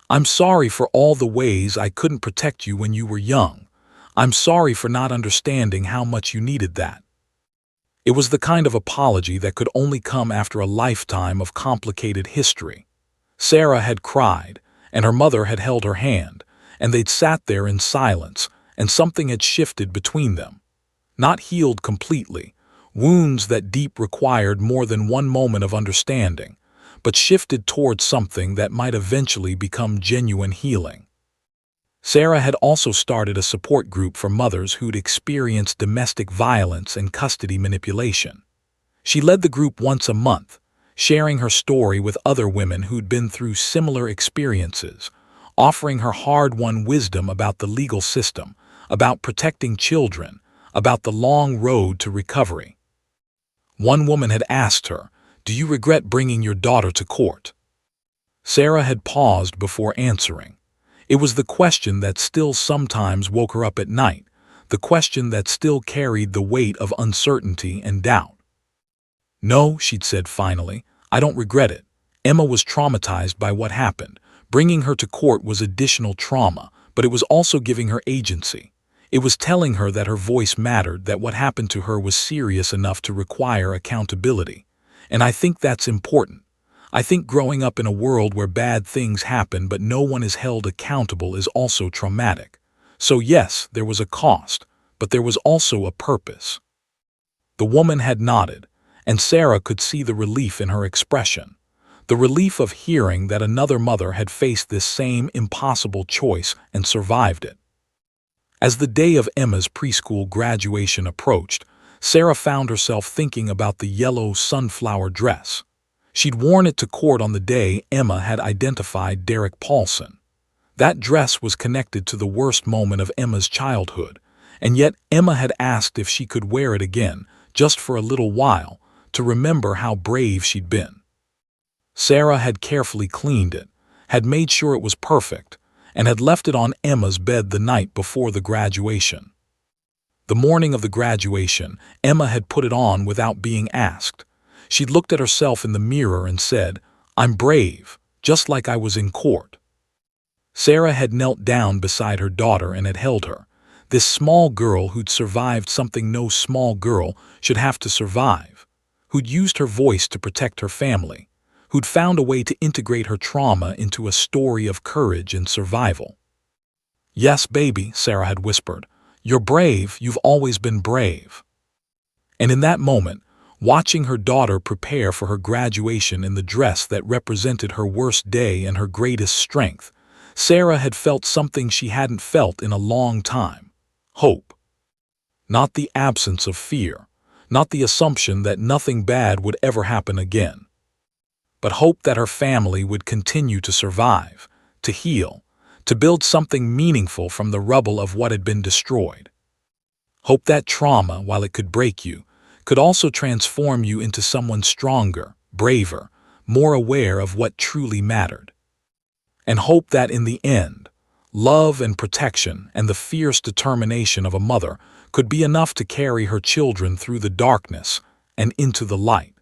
"I'm sorry for all the ways I couldn't protect you when you were young. I'm sorry for not understanding how much you needed that." It was the kind of apology that could only come after a lifetime of complicated history. Sarah had cried, and her mother had held her hand, and they'd sat there in silence, and something had shifted between them. Not healed completely, wounds that deep required more than one moment of understanding, but shifted towards something that might eventually become genuine healing. Sarah had also started a support group for mothers who'd experienced domestic violence and custody manipulation. She led the group once a month, sharing her story with other women who'd been through similar experiences, offering her hard-won wisdom about the legal system, about protecting children, about the long road to recovery. One woman had asked her, "Do you regret bringing your daughter to court?" Sarah had paused before answering. It was the question that still sometimes woke her up at night, the question that still carried the weight of uncertainty and doubt. "No," she'd said finally, "I don't regret it. Emma was traumatized by what happened. Bringing her to court was additional trauma, but it was also giving her agency. It was telling her that her voice mattered, that what happened to her was serious enough to require accountability. And I think that's important. I think growing up in a world where bad things happen but no one is held accountable is also traumatic. So yes, there was a cost, but there was also a purpose." The woman had nodded, and Sarah could see the relief in her expression. The relief of hearing that another mother had faced this same impossible choice and survived it. As the day of Emma's preschool graduation approached, Sarah found herself thinking about the yellow sunflower dress. She'd worn it to court on the day Emma had identified Derek Paulson. That dress was connected to the worst moment of Emma's childhood, and yet Emma had asked if she could wear it again, just for a little while, to remember how brave she'd been. Sarah had carefully cleaned it, had made sure it was perfect, and had left it on Emma's bed the night before the graduation. The morning of the graduation, Emma had put it on without being asked. She'd looked at herself in the mirror and said, "I'm brave, just like I was in court." Sarah had knelt down beside her daughter and had held her, this small girl who'd survived something no small girl should have to survive, who'd used her voice to protect her family, who'd found a way to integrate her trauma into a story of courage and survival. "Yes, baby," Sarah had whispered, "you're brave, you've always been brave." And in that moment, watching her daughter prepare for her graduation in the dress that represented her worst day and her greatest strength, Sarah had felt something she hadn't felt in a long time: hope. Not the absence of fear, not the assumption that nothing bad would ever happen again, but hope that her family would continue to survive, to heal, to build something meaningful from the rubble of what had been destroyed. Hope that trauma, while it could break you, could also transform you into someone stronger, braver, more aware of what truly mattered. And hope that in the end, love and protection and the fierce determination of a mother could be enough to carry her children through the darkness and into the light.